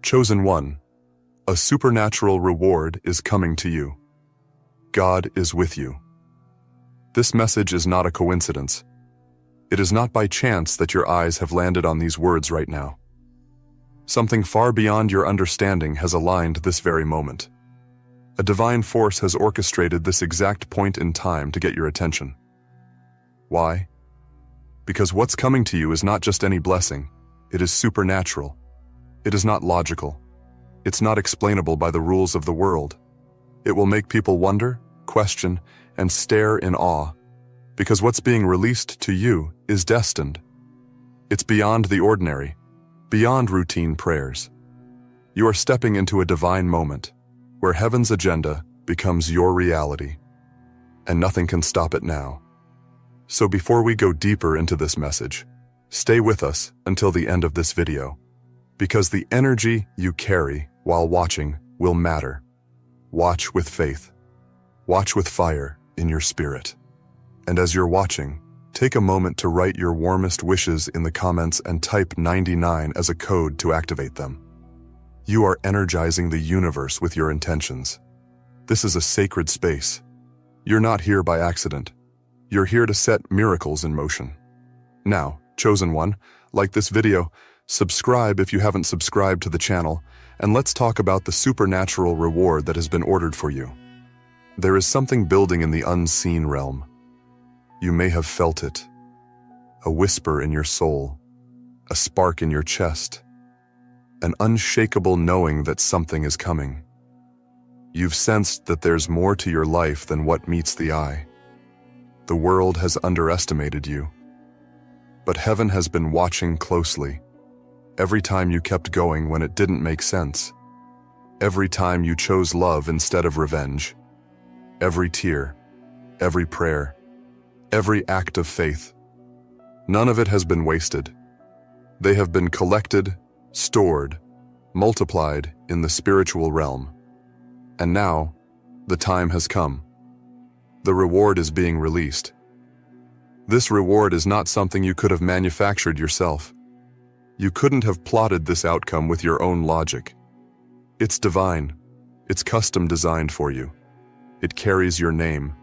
Chosen one, a supernatural reward is coming to you. God is with you. This message is not a coincidence. It is not by chance that your eyes have landed on these words right now. Something far beyond your understanding has aligned this very moment. A divine force has orchestrated this exact point in time to get your attention. Why? Because what's coming to you is not just any blessing, it is supernatural. It is not logical. It's not explainable by the rules of the world. It will make people wonder, question, and stare in awe, because what's being released to you is destined. It's beyond the ordinary, beyond routine prayers. You are stepping into a divine moment, where heaven's agenda becomes your reality, and nothing can stop it now. So before we go deeper into this message, stay with us until the end of this video, because the energy you carry while watching will matter. Watch with faith. Watch with fire in your spirit. And as you're watching, take a moment to write your warmest wishes in the comments and type 99 as a code to activate them. You are energizing the universe with your intentions. This is a sacred space. You're not here by accident. You're here to set miracles in motion. Now, chosen one, like this video, subscribe if you haven't subscribed to the channel, and let's talk about the supernatural reward that has been ordered for you. There is something building in the unseen realm. You may have felt it. A whisper in your soul, a spark in your chest, an unshakable knowing that something is coming. You've sensed that there's more to your life than what meets the eye. The world has underestimated you, but heaven has been watching closely. Every time you kept going when it didn't make sense. Every time you chose love instead of revenge. Every tear, every prayer, every act of faith. None of it has been wasted. They have been collected, stored, multiplied in the spiritual realm. And now, the time has come. The reward is being released. This reward is not something you could have manufactured yourself. You couldn't have plotted this outcome with your own logic. It's divine. It's custom designed for you. It carries your name.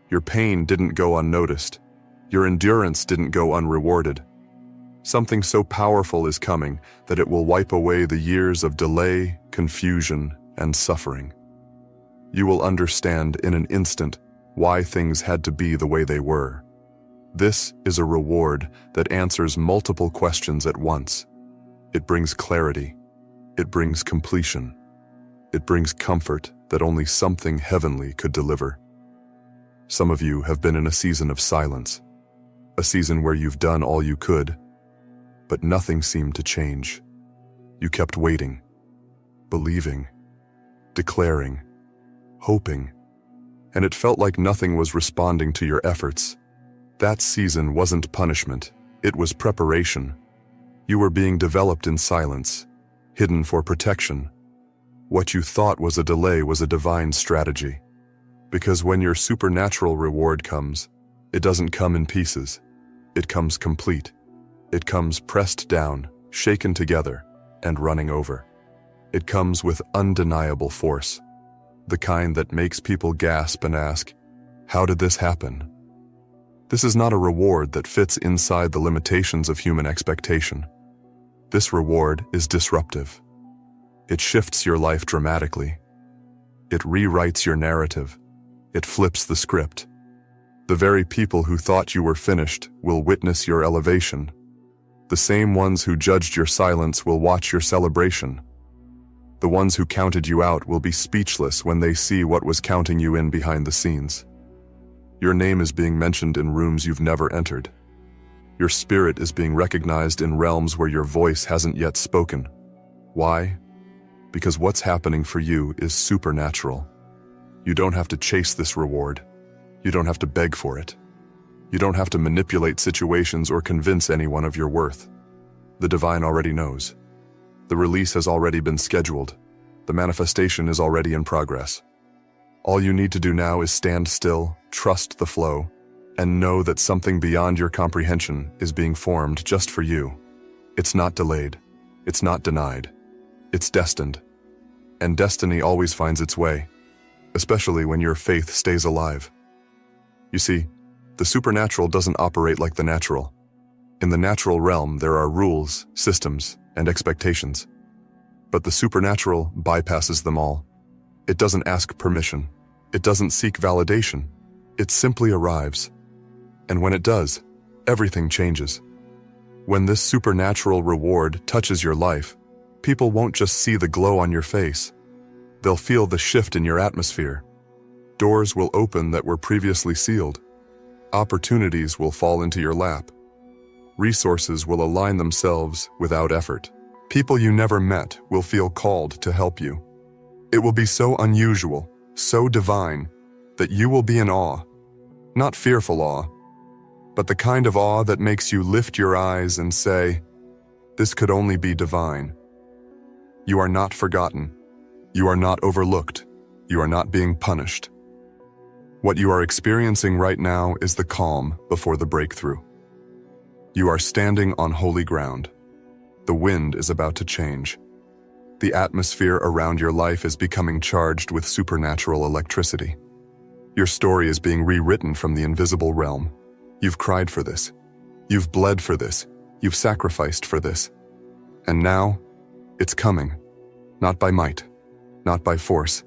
Your pain didn't go unnoticed. Your endurance didn't go unrewarded. Something so powerful is coming that it will wipe away the years of delay, confusion, and suffering. You will understand in an instant why things had to be the way they were. This is a reward that answers multiple questions at once. It brings clarity. It brings completion. It brings comfort that only something heavenly could deliver. Some of you have been in a season of silence, a season where you've done all you could, but nothing seemed to change. You kept waiting, believing, declaring, hoping, and it felt like nothing was responding to your efforts. That season wasn't punishment, it was preparation. You were being developed in silence, hidden for protection. What you thought was a delay was a divine strategy. Because when your supernatural reward comes, it doesn't come in pieces. It comes complete. It comes pressed down, shaken together, and running over. It comes with undeniable force, the kind that makes people gasp and ask, "How did this happen?" This is not a reward that fits inside the limitations of human expectation. This reward is disruptive. It shifts your life dramatically. It rewrites your narrative. It flips the script. The very people who thought you were finished will witness your elevation. The same ones who judged your silence will watch your celebration. The ones who counted you out will be speechless when they see what was counting you in behind the scenes. Your name is being mentioned in rooms you've never entered. Your spirit is being recognized in realms where your voice hasn't yet spoken. Why? Because what's happening for you is supernatural. You don't have to chase this reward. You don't have to beg for it. You don't have to manipulate situations or convince anyone of your worth. The divine already knows. The release has already been scheduled. The manifestation is already in progress. All you need to do now is stand still, trust the flow, and know that something beyond your comprehension is being formed just for you. It's not delayed. It's not denied. It's destined. And destiny always finds its way, especially when your faith stays alive. You see, the supernatural doesn't operate like the natural. In the natural realm, there are rules, systems, and expectations. But the supernatural bypasses them all. It doesn't ask permission. It doesn't seek validation. It simply arrives. And when it does, everything changes. When this supernatural reward touches your life, people won't just see the glow on your face. They'll feel the shift in your atmosphere. Doors will open that were previously sealed. Opportunities will fall into your lap. Resources will align themselves without effort. People you never met will feel called to help you. It will be so unusual, so divine, that you will be in awe. Not fearful awe, but the kind of awe that makes you lift your eyes and say, "This could only be divine." You are not forgotten. You are not overlooked. You are not being punished. What you are experiencing right now is the calm before the breakthrough. You are standing on holy ground. The wind is about to change. The atmosphere around your life is becoming charged with supernatural electricity. Your story is being rewritten from the invisible realm. You've cried for this. You've bled for this. You've sacrificed for this. And now, it's coming. Not by might, not by force,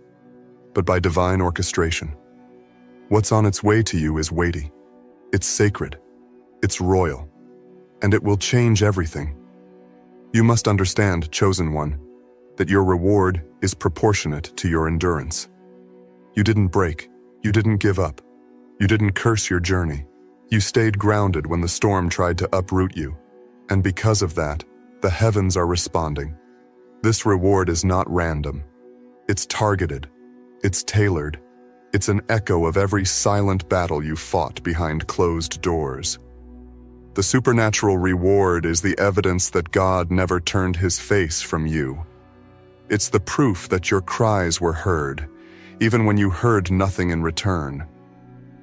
but by divine orchestration. What's on its way to you is weighty. It's sacred. It's royal. And it will change everything. You must understand, chosen one, that your reward is proportionate to your endurance. You didn't break. You didn't give up. You didn't curse your journey. You stayed grounded when the storm tried to uproot you. And because of that, the heavens are responding. This reward is not random. It's targeted. It's tailored. It's an echo of every silent battle you fought behind closed doors. The supernatural reward is the evidence that God never turned his face from you. It's the proof that your cries were heard, even when you heard nothing in return.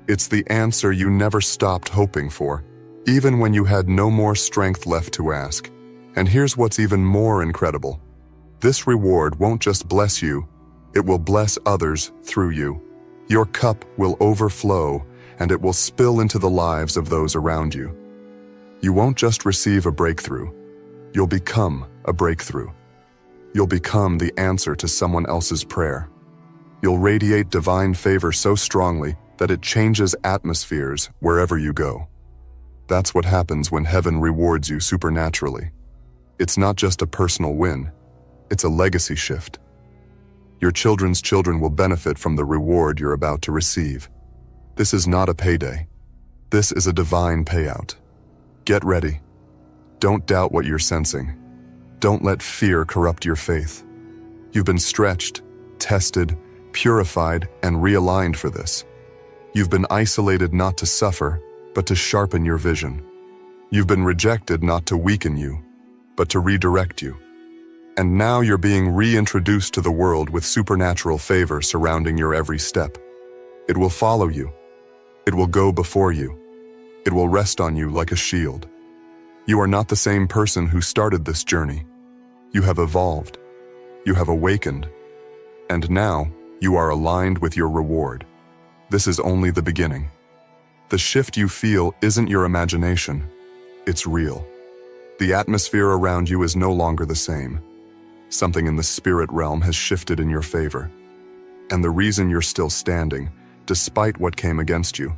It's the answer you never stopped hoping for, even when you had no more strength left to ask. And here's what's even more incredible. This reward won't just bless you, it will bless others through you. Your cup will overflow, and it will spill into the lives of those around you. You won't just receive a breakthrough, you'll become a breakthrough. You'll become the answer to someone else's prayer. You'll radiate divine favor so strongly that it changes atmospheres wherever you go. That's what happens when heaven rewards you supernaturally. It's not just a personal win, it's a legacy shift. Your children's children will benefit from the reward you're about to receive. This is not a payday. This is a divine payout. Get ready. Don't doubt what you're sensing. Don't let fear corrupt your faith. You've been stretched, tested, purified, and realigned for this. You've been isolated not to suffer, but to sharpen your vision. You've been rejected not to weaken you, but to redirect you. And now you're being reintroduced to the world with supernatural favor surrounding your every step. It will follow you. It will go before you. It will rest on you like a shield. You are not the same person who started this journey. You have evolved. You have awakened. And now you are aligned with your reward. This is only the beginning. The shift you feel isn't your imagination. It's real. The atmosphere around you is no longer the same. Something in the spirit realm has shifted in your favor. And the reason you're still standing, despite what came against you,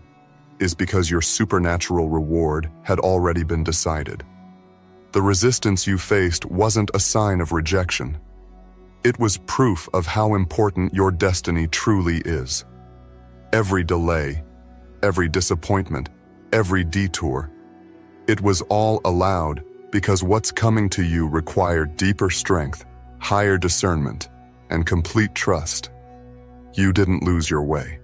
is because your supernatural reward had already been decided. The resistance you faced wasn't a sign of rejection. It was proof of how important your destiny truly is. Every delay, every disappointment, every detour, it was all allowed because what's coming to you required deeper strength, higher discernment, and complete trust. You didn't lose your way.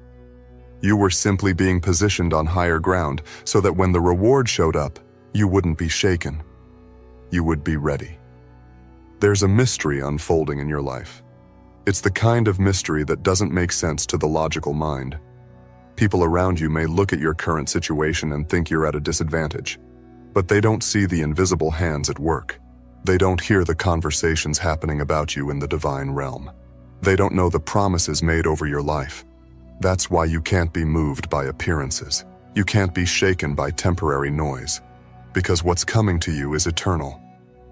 You were simply being positioned on higher ground so that when the reward showed up, you wouldn't be shaken. You would be ready. There's a mystery unfolding in your life. It's the kind of mystery that doesn't make sense to the logical mind. People around you may look at your current situation and think you're at a disadvantage, but they don't see the invisible hands at work. They don't hear the conversations happening about you in the divine realm. They don't know the promises made over your life. That's why you can't be moved by appearances. You can't be shaken by temporary noise. Because what's coming to you is eternal.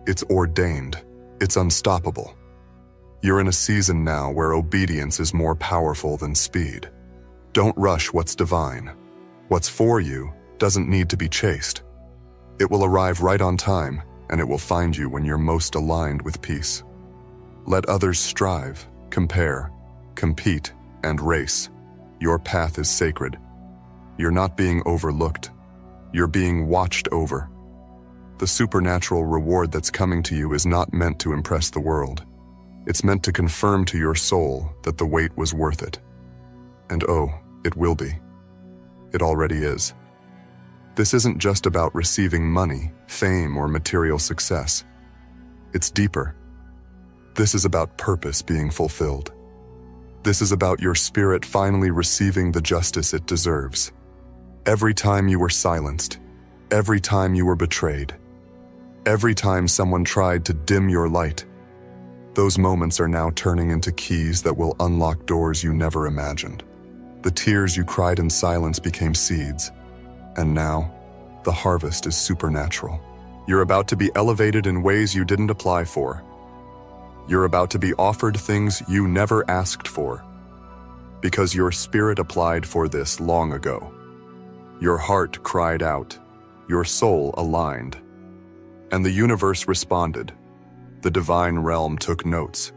It's ordained. It's unstoppable. You're in a season now where obedience is more powerful than speed. Don't rush what's divine. What's for you doesn't need to be chased. It will arrive right on time, and it will find you when you're most aligned with peace. Let others strive, compare, compete, and race. Your path is sacred. You're not being overlooked. You're being watched over. The supernatural reward that's coming to you is not meant to impress the world. It's meant to confirm to your soul that the wait was worth it. And oh, it will be. It already is. This isn't just about receiving money, fame, or material success. It's deeper. This is about purpose being fulfilled. This is about your spirit finally receiving the justice it deserves. Every time you were silenced, every time you were betrayed, every time someone tried to dim your light, those moments are now turning into keys that will unlock doors you never imagined. The tears you cried in silence became seeds, and now, the harvest is supernatural. You're about to be elevated in ways you didn't apply for. You're about to be offered things you never asked for, because your spirit applied for this long ago. Your heart cried out, your soul aligned, and the universe responded. The divine realm took notes.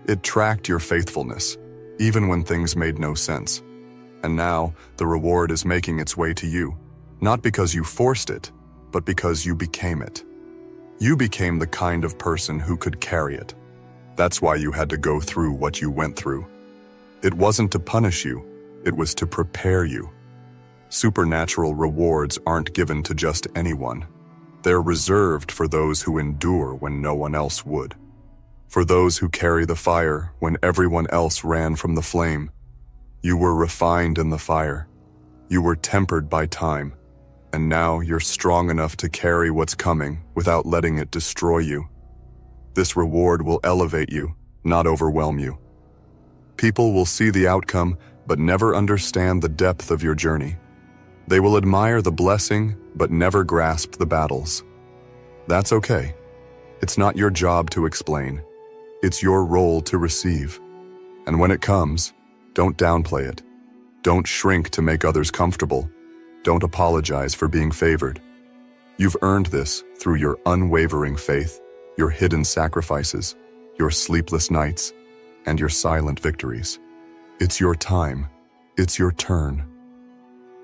It tracked your faithfulness, even when things made no sense. And now, the reward is making its way to you, not because you forced it, but because you became it. You became the kind of person who could carry it. That's why you had to go through what you went through. It wasn't to punish you, it was to prepare you. Supernatural rewards aren't given to just anyone. They're reserved for those who endure when no one else would. For those who carry the fire when everyone else ran from the flame. You were refined in the fire. You were tempered by time. And now you're strong enough to carry what's coming without letting it destroy you. This reward will elevate you, not overwhelm you. People will see the outcome, but never understand the depth of your journey. They will admire the blessing, but never grasp the battles. That's okay. It's not your job to explain. It's your role to receive. And when it comes, don't downplay it. Don't shrink to make others comfortable. Don't apologize for being favored. You've earned this through your unwavering faith, your hidden sacrifices, your sleepless nights, and your silent victories. It's your time. It's your turn.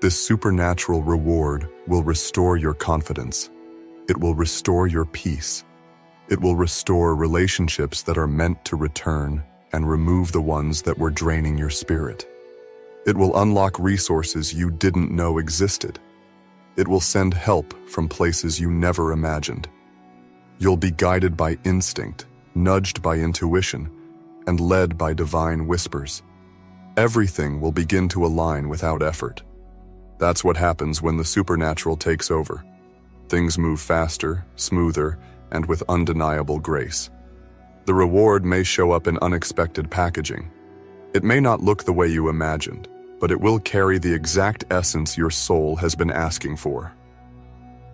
This supernatural reward will restore your confidence. It will restore your peace. It will restore relationships that are meant to return and remove the ones that were draining your spirit. It will unlock resources you didn't know existed. It will send help from places you never imagined. You'll be guided by instinct, nudged by intuition, and led by divine whispers. Everything will begin to align without effort. That's what happens when the supernatural takes over. Things move faster, smoother, and with undeniable grace. The reward may show up in unexpected packaging. It may not look the way you imagined, but it will carry the exact essence your soul has been asking for.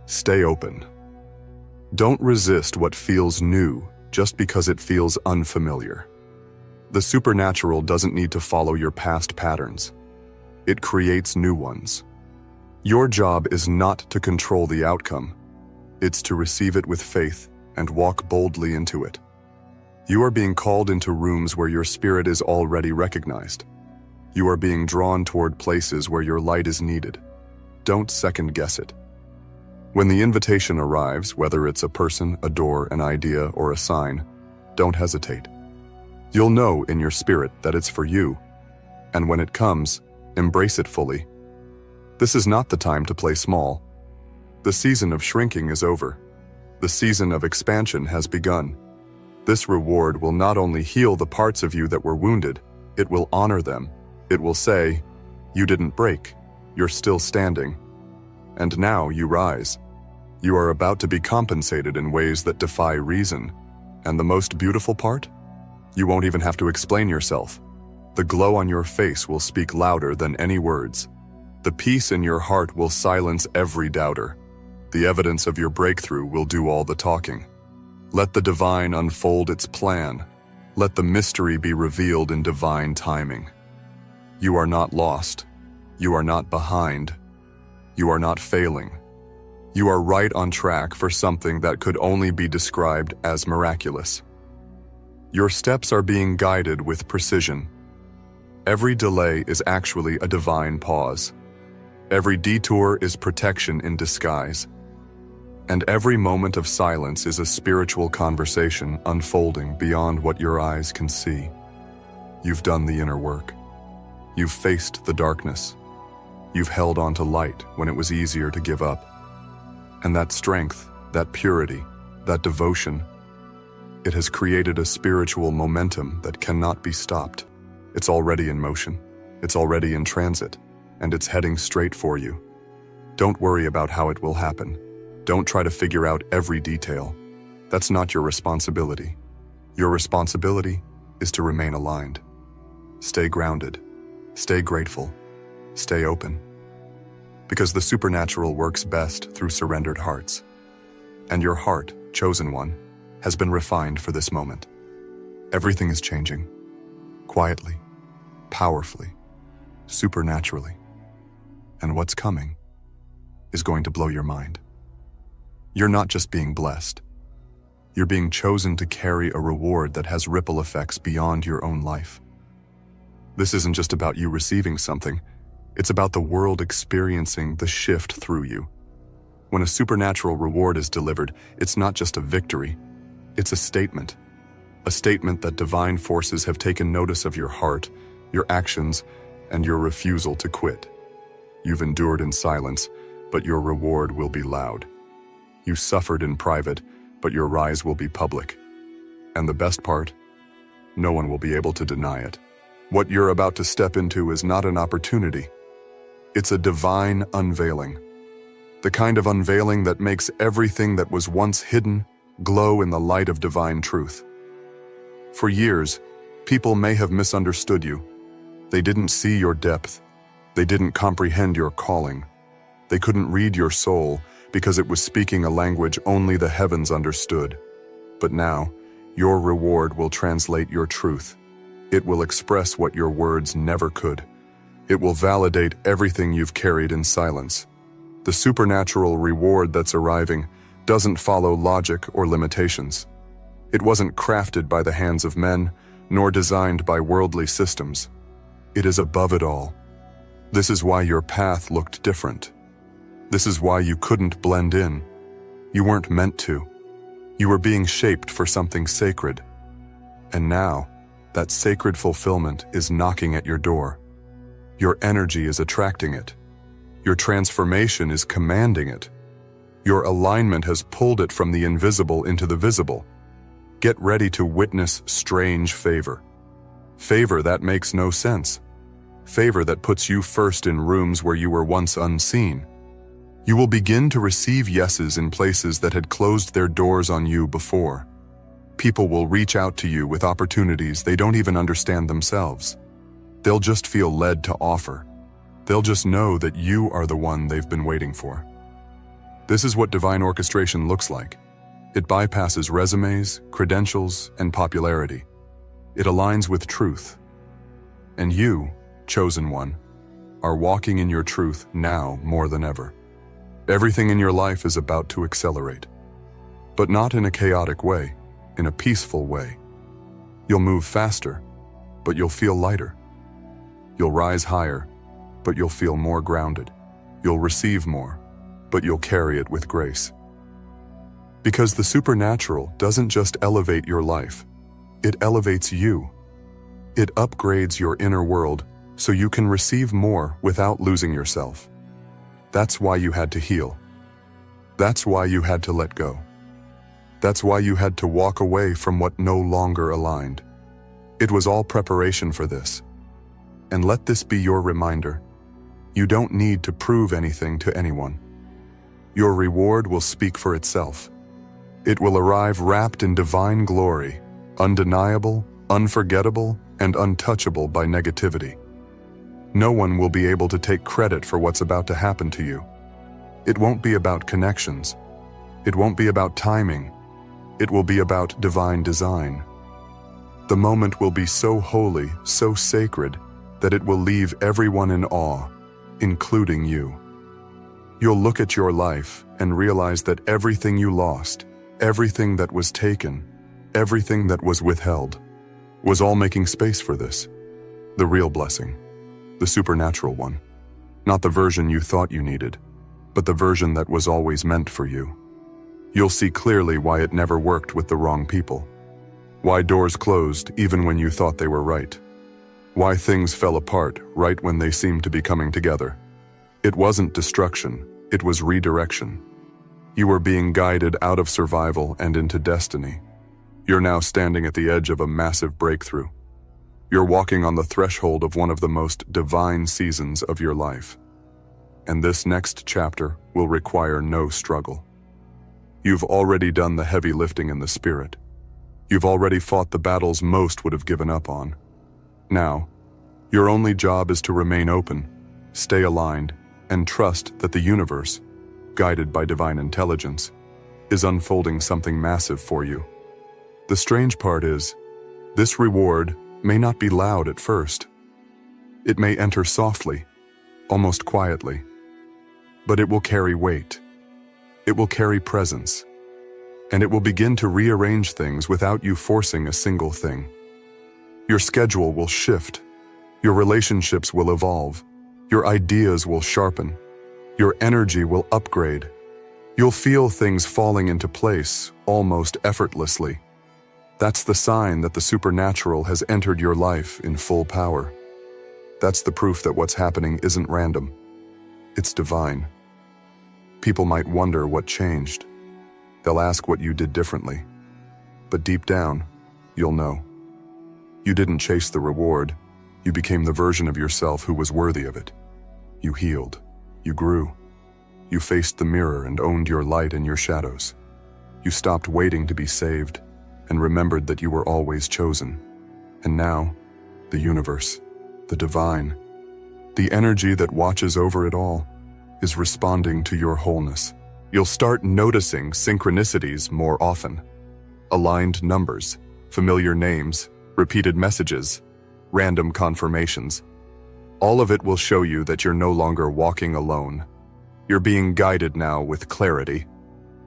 Stay open. Don't resist what feels new just because it feels unfamiliar. The supernatural doesn't need to follow your past patterns. It creates new ones. Your job is not to control the outcome. It's to receive it with faith and walk boldly into it. You are being called into rooms where your spirit is already recognized. You are being drawn toward places where your light is needed. Don't second guess it. When the invitation arrives, whether it's a person, a door, an idea, or a sign, don't hesitate. You'll know in your spirit that it's for you, and when it comes, embrace it fully. This is not the time to play small. The season of shrinking is over. The season of expansion has begun. This reward will not only heal the parts of you that were wounded, it will honor them. It will say, "You didn't break. You're still standing. And now you rise. You are about to be compensated in ways that defy reason. And the most beautiful part? You won't even have to explain yourself. The glow on your face will speak louder than any words. The peace in your heart will silence every doubter. The evidence of your breakthrough will do all the talking. Let the divine unfold its plan. Let the mystery be revealed in divine timing. You are not lost. You are not behind. You are not failing. You are right on track for something that could only be described as miraculous. Your steps are being guided with precision. Every delay is actually a divine pause. Every detour is protection in disguise. And every moment of silence is a spiritual conversation unfolding beyond what your eyes can see. You've done the inner work. You've faced the darkness. You've held on to light when it was easier to give up. And that strength, that purity, that devotion, it has created a spiritual momentum that cannot be stopped. It's already in motion. It's already in transit. And it's heading straight for you. Don't worry about how it will happen. Don't try to figure out every detail. That's not your responsibility. Your responsibility is to remain aligned. Stay grounded. Stay grateful. Stay open. Because the supernatural works best through surrendered hearts. And your heart, chosen one, has been refined for this moment. Everything is changing. Quietly, powerfully, supernaturally. And what's coming is going to blow your mind. You're not just being blessed. You're being chosen to carry a reward that has ripple effects beyond your own life. This isn't just about you receiving something. It's about the world experiencing the shift through you. When a supernatural reward is delivered, it's not just a victory. It's a statement that divine forces have taken notice of your heart, your actions, and your refusal to quit. You've endured in silence, but your reward will be loud. You suffered in private, but your rise will be public. And the best part? No one will be able to deny it. What you're about to step into is not an opportunity. It's a divine unveiling. The kind of unveiling that makes everything that was once hidden glow in the light of divine truth. For years, people may have misunderstood you. They didn't see your depth. They didn't comprehend your calling. They couldn't read your soul because it was speaking a language only the heavens understood. But now, your reward will translate your truth. It will express what your words never could. It will validate everything you've carried in silence. The supernatural reward that's arriving doesn't follow logic or limitations. It wasn't crafted by the hands of men, nor designed by worldly systems. It is above it all. This is why your path looked different. This is why you couldn't blend in. You weren't meant to. You were being shaped for something sacred. And now, that sacred fulfillment is knocking at your door. Your energy is attracting it. Your transformation is commanding it. Your alignment has pulled it from the invisible into the visible. Get ready to witness strange favor. Favor that makes no sense. Favor that puts you first in rooms where you were once unseen. You will begin to receive yeses in places that had closed their doors on you before. People will reach out to you with opportunities they don't even understand themselves. They'll just feel led to offer. They'll just know that you are the one they've been waiting for. This is what divine orchestration looks like. It bypasses resumes, credentials, and popularity. It aligns with truth. And you, chosen one, are walking in your truth now more than ever. Everything in your life is about to accelerate. But not in a chaotic way, in a peaceful way. You'll move faster, but you'll feel lighter. You'll rise higher, but you'll feel more grounded. You'll receive more, but you'll carry it with grace. Because the supernatural doesn't just elevate your life, it elevates you. It upgrades your inner world so you can receive more without losing yourself. That's why you had to heal. That's why you had to let go. That's why you had to walk away from what no longer aligned. It was all preparation for this. And let this be your reminder. You don't need to prove anything to anyone. Your reward will speak for itself. It will arrive wrapped in divine glory, undeniable, unforgettable, and untouchable by negativity. No one will be able to take credit for what's about to happen to you. It won't be about connections. It won't be about timing. It will be about divine design. The moment will be so holy, so sacred, that it will leave everyone in awe, including you. You'll look at your life and realize that everything you lost, everything that was taken, everything that was withheld, was all making space for this. The real blessing. The supernatural one. Not the version you thought you needed, but the version that was always meant for you. You'll see clearly why it never worked with the wrong people. Why doors closed even when you thought they were right. Why things fell apart right when they seemed to be coming together. It wasn't destruction, it was redirection. You were being guided out of survival and into destiny. You're now standing at the edge of a massive breakthrough. You're walking on the threshold of one of the most divine seasons of your life. And this next chapter will require no struggle. You've already done the heavy lifting in the spirit. You've already fought the battles most would have given up on. Now, your only job is to remain open, stay aligned, and trust that the universe, guided by divine intelligence, is unfolding something massive for you. The strange part is, this reward may not be loud at first. It may enter softly, almost quietly, but it will carry weight. It will carry presence, and it will begin to rearrange things without you forcing a single thing. Your schedule will shift, your relationships will evolve, your ideas will sharpen, your energy will upgrade. You'll feel things falling into place almost effortlessly. That's the sign that the supernatural has entered your life in full power. That's the proof that what's happening isn't random. It's divine. People might wonder what changed. They'll ask what you did differently. But deep down, you'll know. You didn't chase the reward. You became the version of yourself who was worthy of it. You healed. You grew. You faced the mirror and owned your light and your shadows. You stopped waiting to be saved and remembered that you were always chosen. And now, the universe, the divine, the energy that watches over it all, is responding to your wholeness. You'll start noticing synchronicities more often. Aligned numbers, familiar names, repeated messages, random confirmations. All of it will show you that you're no longer walking alone. You're being guided now with clarity.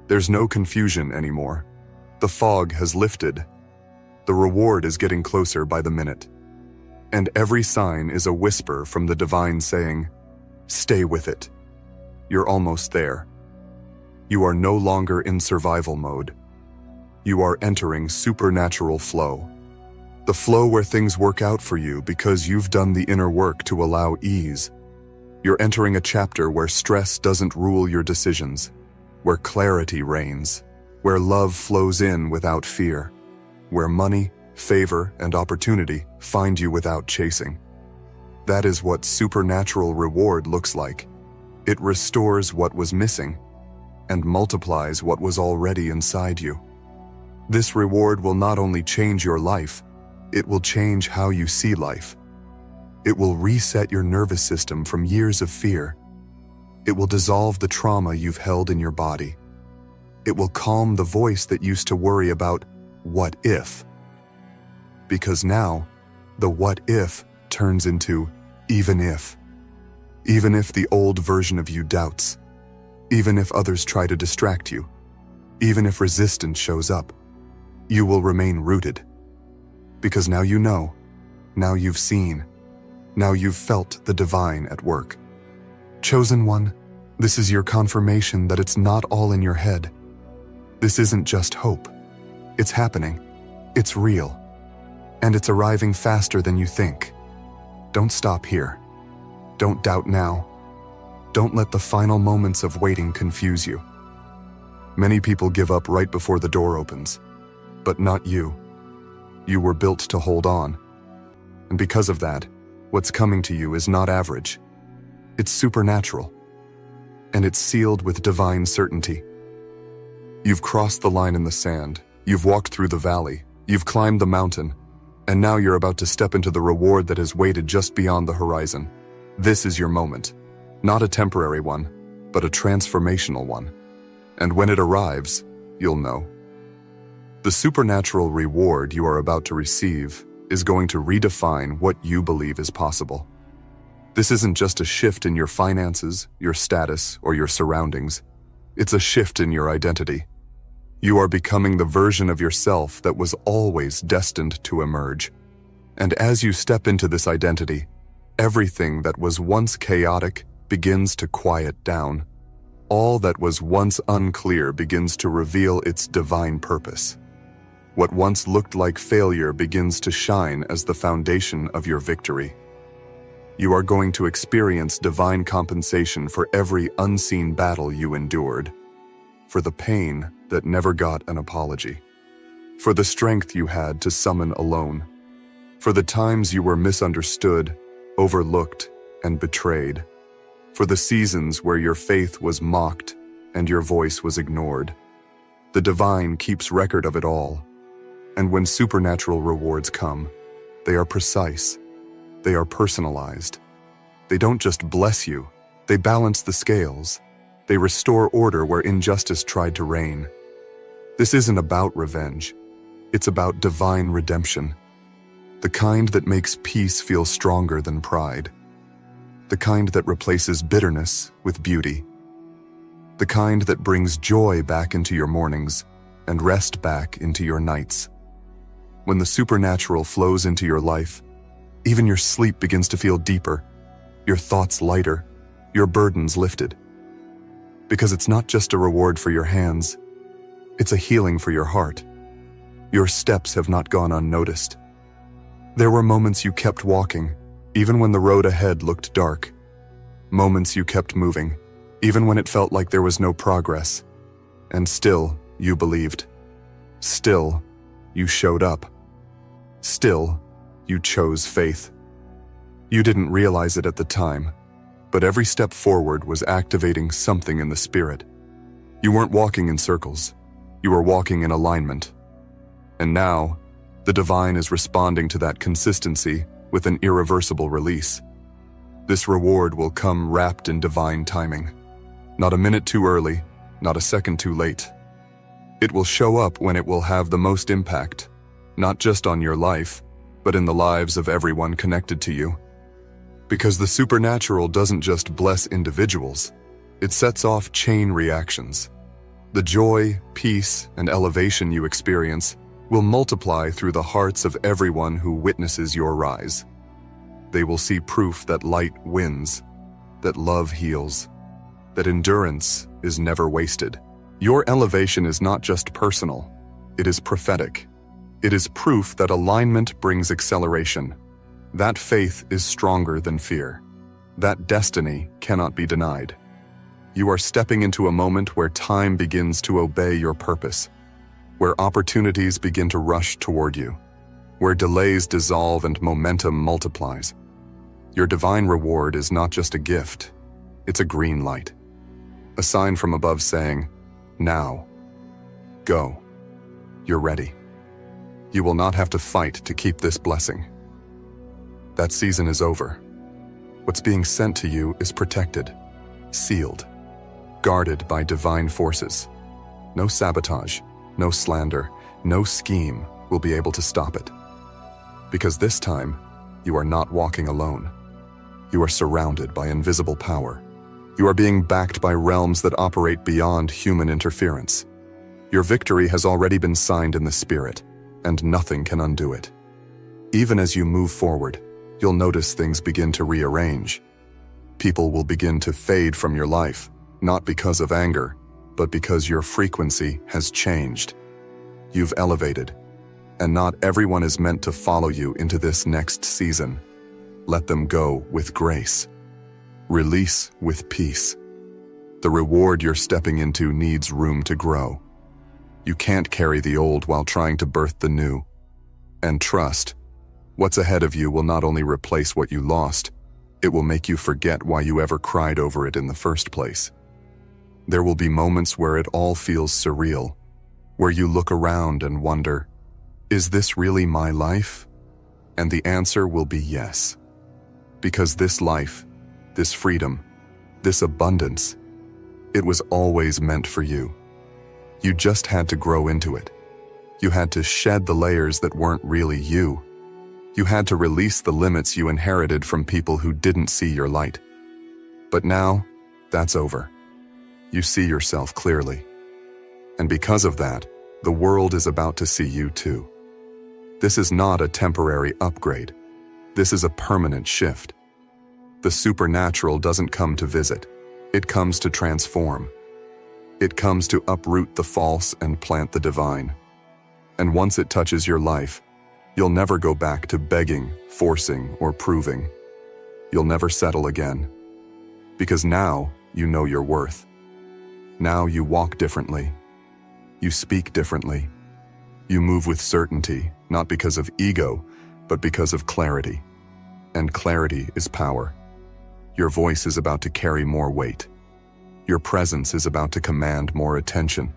There's no confusion anymore. The fog has lifted. The reward is getting closer by the minute. And every sign is a whisper from the divine saying, "Stay with it. You're almost there." You are no longer in survival mode. You are entering supernatural flow. The flow where things work out for you because you've done the inner work to allow ease. You're entering a chapter where stress doesn't rule your decisions, where clarity reigns, where love flows in without fear, where money, favor, and opportunity find you without chasing. That is what supernatural reward looks like. It restores what was missing and multiplies what was already inside you. This reward will not only change your life, it will change how you see life. It will reset your nervous system from years of fear. It will dissolve the trauma you've held in your body. It will calm the voice that used to worry about what if. Because now, the what if turns into even if. Even if the old version of you doubts. Even if others try to distract you. Even if resistance shows up. You will remain rooted. Because now you know. Now you've seen. Now you've felt the divine at work. Chosen one, this is your confirmation that it's not all in your head. This isn't just hope. It's happening. It's real. And it's arriving faster than you think. Don't stop here. Don't doubt now. Don't let the final moments of waiting confuse you. Many people give up right before the door opens. But not you. You were built to hold on. And because of that, what's coming to you is not average. It's supernatural. and it's sealed with divine certainty. You've crossed the line in the sand, you've walked through the valley, you've climbed the mountain, and now you're about to step into the reward that has waited just beyond the horizon. This is your moment, not a temporary one, but a transformational one. And when it arrives, you'll know. The supernatural reward you are about to receive is going to redefine what you believe is possible. This isn't just a shift in your finances, your status, or your surroundings. It's a shift in your identity. You are becoming the version of yourself that was always destined to emerge. And as you step into this identity, everything that was once chaotic begins to quiet down. All that was once unclear begins to reveal its divine purpose. What once looked like failure begins to shine as the foundation of your victory. You are going to experience divine compensation for every unseen battle you endured, for the pain that never got an apology, for the strength you had to summon alone, for the times you were misunderstood, overlooked, and betrayed, for the seasons where your faith was mocked and your voice was ignored. The divine keeps record of it all. And when supernatural rewards come, they are precise. They are personalized. They don't just bless you, they balance the scales. They restore order where injustice tried to reign. This isn't about revenge. It's about divine redemption. The kind that makes peace feel stronger than pride. The kind that replaces bitterness with beauty. The kind that brings joy back into your mornings and rest back into your nights. When the supernatural flows into your life, even your sleep begins to feel deeper, your thoughts lighter, your burdens lifted. Because it's not just a reward for your hands, it's a healing for your heart. Your steps have not gone unnoticed. There were moments you kept walking, even when the road ahead looked dark. Moments you kept moving, even when it felt like there was no progress. And still, you believed. Still, you showed up. Still, you chose faith. You didn't realize it at the time, but every step forward was activating something in the spirit. You weren't walking in circles. You were walking in alignment. And now, the divine is responding to that consistency with an irreversible release. This reward will come wrapped in divine timing. Not a minute too early, not a second too late. It will show up when it will have the most impact, not just on your life, but in the lives of everyone connected to you. Because the supernatural doesn't just bless individuals, it sets off chain reactions. The joy, peace, and elevation you experience will multiply through the hearts of everyone who witnesses your rise. They will see proof that light wins, that love heals, that endurance is never wasted. Your elevation is not just personal, it is prophetic. It is proof that alignment brings acceleration. That faith is stronger than fear. That destiny cannot be denied. You are stepping into a moment where time begins to obey your purpose, where opportunities begin to rush toward you, where delays dissolve and momentum multiplies. Your divine reward is not just a gift, it's a green light. A sign from above saying, "Now, go. You're ready." You will not have to fight to keep this blessing. That season is over. What's being sent to you is protected, sealed, guarded by divine forces. No sabotage, no slander, no scheme will be able to stop it. Because this time, you are not walking alone. You are surrounded by invisible power. You are being backed by realms that operate beyond human interference. Your victory has already been signed in the spirit, and nothing can undo it. Even as you move forward, you'll notice things begin to rearrange. People will begin to fade from your life, not because of anger, but because your frequency has changed. You've elevated, and not everyone is meant to follow you into this next season. Let them go with grace. Release with peace. The reward you're stepping into needs room to grow. You can't carry the old while trying to birth the new. And trust, what's ahead of you will not only replace what you lost, it will make you forget why you ever cried over it in the first place. There will be moments where it all feels surreal, where you look around and wonder, is this really my life? And the answer will be yes. Because this life, this freedom, this abundance, it was always meant for you. You just had to grow into it. You had to shed the layers that weren't really you. You had to release the limits you inherited from people who didn't see your light. But now, that's over. You see yourself clearly. And because of that, the world is about to see you too. This is not a temporary upgrade. This is a permanent shift. The supernatural doesn't come to visit. It comes to transform. It comes to uproot the false and plant the divine. And once it touches your life, you'll never go back to begging, forcing, or proving. You'll never settle again. Because now you know your worth. Now you walk differently. You speak differently. You move with certainty, not because of ego, but because of clarity. And clarity is power. Your voice is about to carry more weight. Your presence is about to command more attention.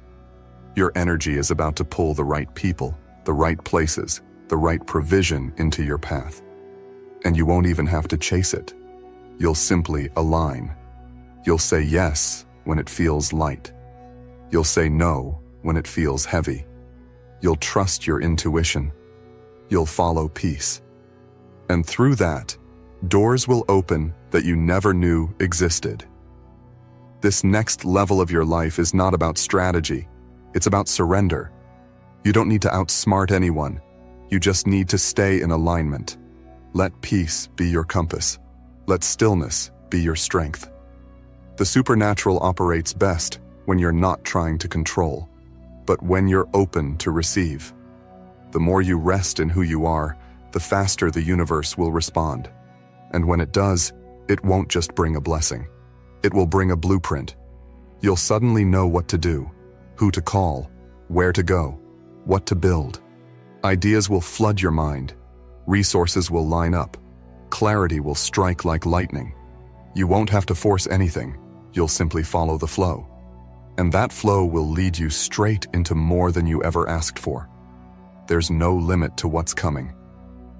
Your energy is about to pull the right people, the right places, the right provision into your path. And you won't even have to chase it. You'll simply align. You'll say yes when it feels light. You'll say no when it feels heavy. You'll trust your intuition. You'll follow peace. And through that, doors will open that you never knew existed. This next level of your life is not about strategy. It's about surrender. You don't need to outsmart anyone. You just need to stay in alignment. Let peace be your compass. Let stillness be your strength. The supernatural operates best when you're not trying to control, but when you're open to receive. The more you rest in who you are, the faster the universe will respond. And when it does, it won't just bring a blessing. It will bring a blueprint. You'll suddenly know what to do, who to call, where to go, what to build. Ideas will flood your mind. Resources will line up. Clarity will strike like lightning. You won't have to force anything. You'll simply follow the flow. And that flow will lead you straight into more than you ever asked for. There's no limit to what's coming.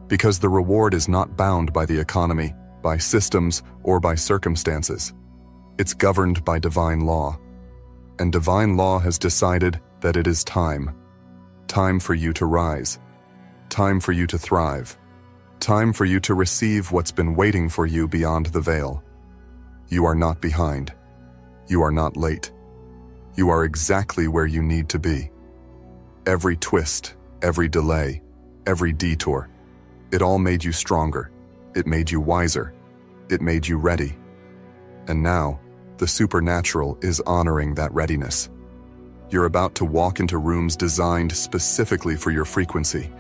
Because the reward is not bound by the economy, by systems, or by circumstances. It's governed by divine law. And divine law has decided that it is time. Time for you to rise. Time for you to thrive. Time for you to receive what's been waiting for you beyond the veil. You are not behind. You are not late. You are exactly where you need to be. Every twist, every delay, every detour, it all made you stronger. It made you wiser. It made you ready. And now, the supernatural is honoring that readiness. You're about to walk into rooms designed specifically for your frequency.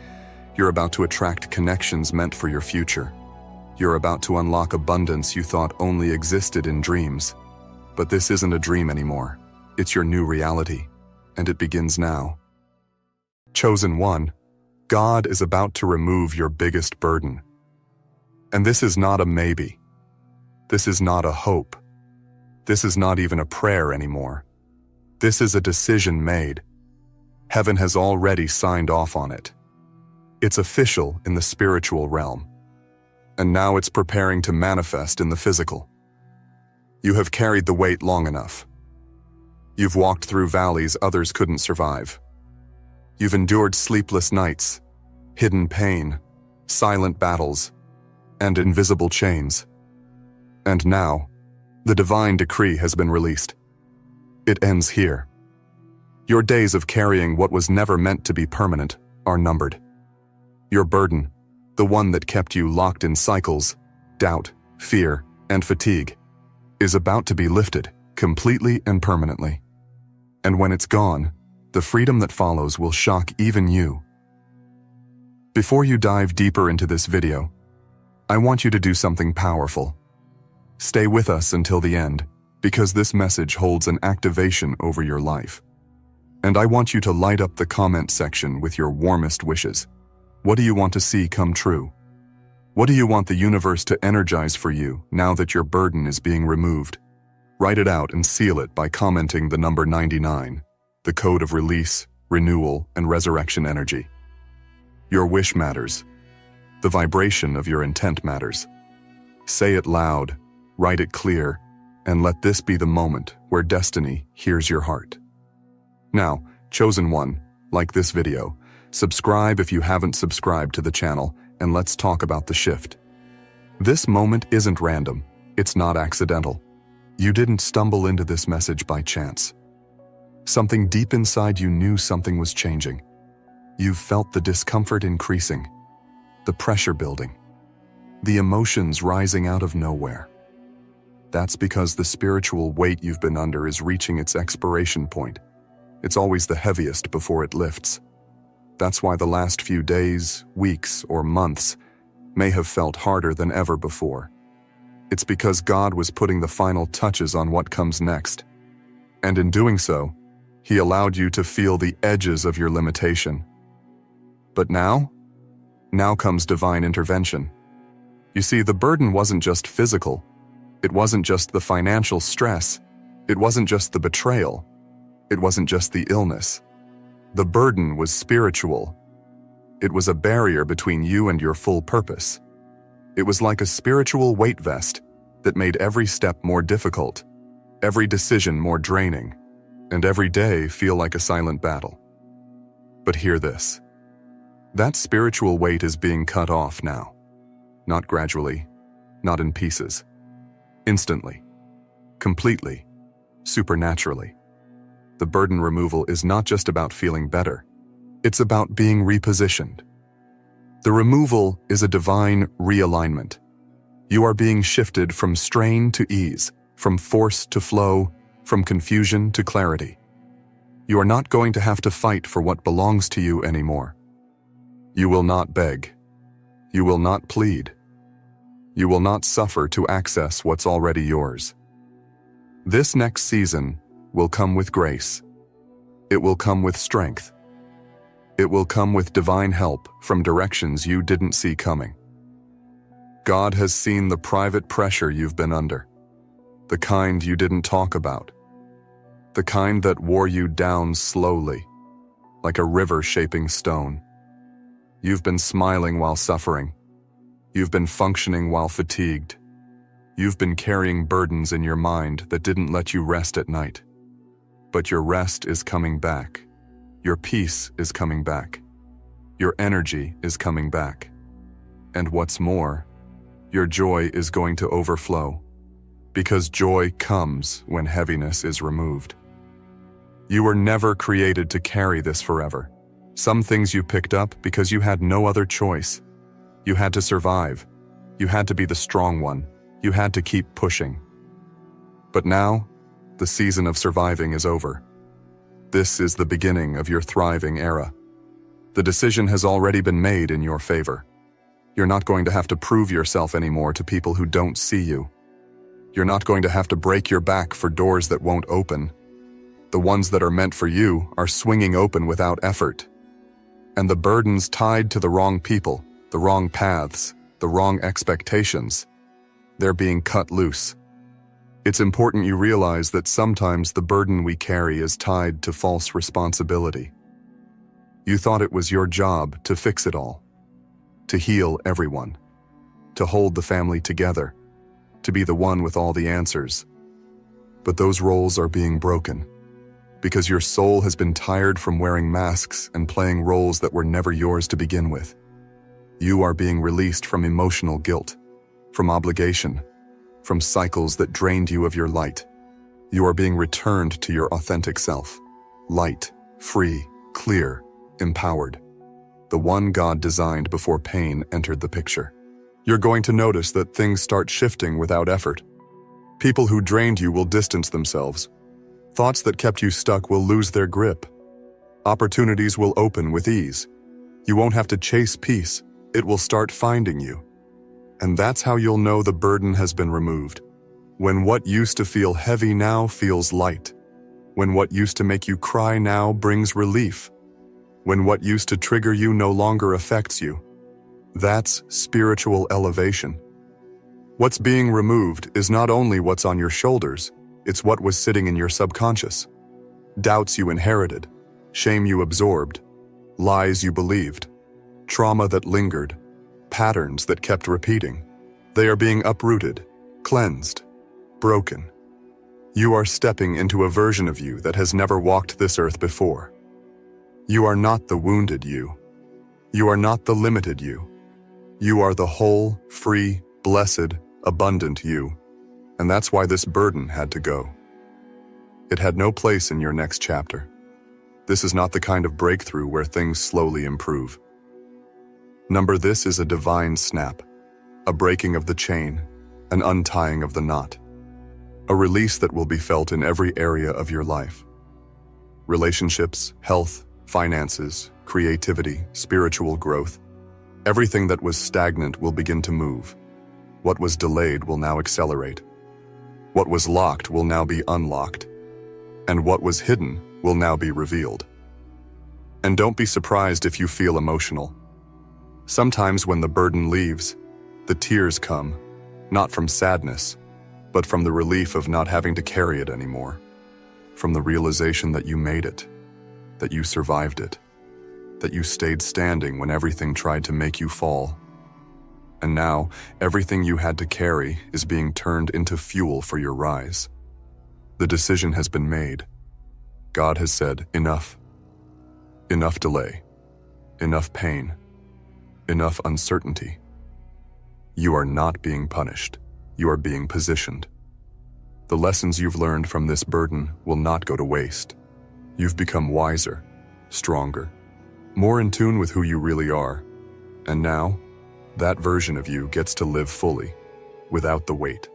You're about to attract connections meant for your future. You're about to unlock abundance you thought only existed in dreams. But this isn't a dream anymore. It's your new reality, and it begins now. Chosen one, God is about to remove your biggest burden. And this is not a maybe. This is not a hope. This is not even a prayer anymore. This is a decision made. Heaven has already signed off on it. It's official in the spiritual realm. And now it's preparing to manifest in the physical. You have carried the weight long enough. You've walked through valleys others couldn't survive. You've endured sleepless nights, hidden pain, silent battles, and invisible chains. And now, the divine decree has been released. It ends here. Your days of carrying what was never meant to be permanent are numbered. Your burden, the one that kept you locked in cycles, doubt, fear, and fatigue, is about to be lifted completely and permanently. And when it's gone, the freedom that follows will shock even you. Before you dive deeper into this video, I want you to do something powerful. Stay with us until the end, because this message holds an activation over your life. And I want you to light up the comment section with your warmest wishes. What do you want to see come true? What do you want the universe to energize for you now that your burden is being removed? Write it out and seal it by commenting the number 99, the code of release, renewal, and resurrection energy. Your wish matters. The vibration of your intent matters. Say it loud, write it clear, and let this be the moment where destiny hears your heart. Now, chosen one, like this video, subscribe if you haven't subscribed to the channel, and let's talk about the shift. This moment isn't random. It's not accidental. You didn't stumble into this message by chance. Something deep inside you knew something was changing. You felt the discomfort increasing, the pressure building, the emotions rising out of nowhere. That's because the spiritual weight you've been under is reaching its expiration point. It's always the heaviest before it lifts. That's why the last few days, weeks, or months may have felt harder than ever before. It's because God was putting the final touches on what comes next. And in doing so, He allowed you to feel the edges of your limitation. But now comes divine intervention. You see, the burden wasn't just physical. It wasn't just the financial stress. It wasn't just the betrayal. It wasn't just the illness. The burden was spiritual. It was a barrier between you and your full purpose. It was like a spiritual weight vest that made every step more difficult, every decision more draining, and every day feel like a silent battle. But hear this. That spiritual weight is being cut off now. Not gradually, not in pieces. Instantly. Completely. Supernaturally. The burden removal is not just about feeling better. It's about being repositioned. The removal is a divine realignment. You are being shifted from strain to ease, from force to flow, from confusion to clarity. You are not going to have to fight for what belongs to you anymore. You will not beg. You will not plead. You will not suffer to access what's already yours. This next season will come with grace. It will come with strength. It will come with divine help from directions you didn't see coming. God has seen the private pressure you've been under, the kind you didn't talk about, the kind that wore you down slowly, like a river shaping stone. You've been smiling while suffering. You've been functioning while fatigued. You've been carrying burdens in your mind that didn't let you rest at night. But your rest is coming back. Your peace is coming back. Your energy is coming back. And what's more, your joy is going to overflow, because joy comes when heaviness is removed. You were never created to carry this forever. Some things you picked up because you had no other choice. You had to survive. You had to be the strong one. You had to keep pushing. But now, the season of surviving is over. This is the beginning of your thriving era. The decision has already been made in your favor. You're not going to have to prove yourself anymore to people who don't see you. You're not going to have to break your back for doors that won't open. The ones that are meant for you are swinging open without effort. And the burdens tied to the wrong people, the wrong paths, the wrong expectations, they're being cut loose. It's important you realize that sometimes the burden we carry is tied to false responsibility. You thought it was your job to fix it all, to heal everyone, to hold the family together, to be the one with all the answers. But those roles are being broken, because your soul has been tired from wearing masks and playing roles that were never yours to begin with. You are being released from emotional guilt, from obligation, from cycles that drained you of your light. You are being returned to your authentic self, light, free, clear, empowered, the one God designed before pain entered the picture. You're going to notice that things start shifting without effort. People who drained you will distance themselves. Thoughts that kept you stuck will lose their grip. Opportunities will open with ease. You won't have to chase peace. It will start finding you. And that's how you'll know the burden has been removed. When what used to feel heavy now feels light. When what used to make you cry now brings relief. When what used to trigger you no longer affects you. That's spiritual elevation. What's being removed is not only what's on your shoulders, It's what was sitting in your subconscious. Doubts you inherited, shame you absorbed, lies you believed, trauma that lingered, patterns that kept repeating. They are being uprooted, cleansed, broken. You are stepping into a version of you that has never walked this earth before. You are not the wounded you. You are not the limited you. You are the whole, free, blessed, abundant you. And that's why this burden had to go. It had no place in your next chapter. This is not the kind of breakthrough where things slowly improve. This is a divine snap, a breaking of the chain, an untying of the knot, a release that will be felt in every area of your life. Relationships, health, finances, creativity, spiritual growth. Everything that was stagnant will begin to move. What was delayed will now accelerate. What was locked will now be unlocked. And what was hidden will now be revealed. And don't be surprised if you feel emotional. Sometimes when the burden leaves, the tears come, not from sadness, but from the relief of not having to carry it anymore, from the realization that you made it, that you survived it, that you stayed standing when everything tried to make you fall. And now, everything you had to carry is being turned into fuel for your rise. The decision has been made. God has said, enough. Enough delay. Enough pain. Enough uncertainty. You are not being punished. You are being positioned. The lessons you've learned from this burden will not go to waste. You've become wiser, stronger, more in tune with who you really are. And now, that version of you gets to live fully, without the weight.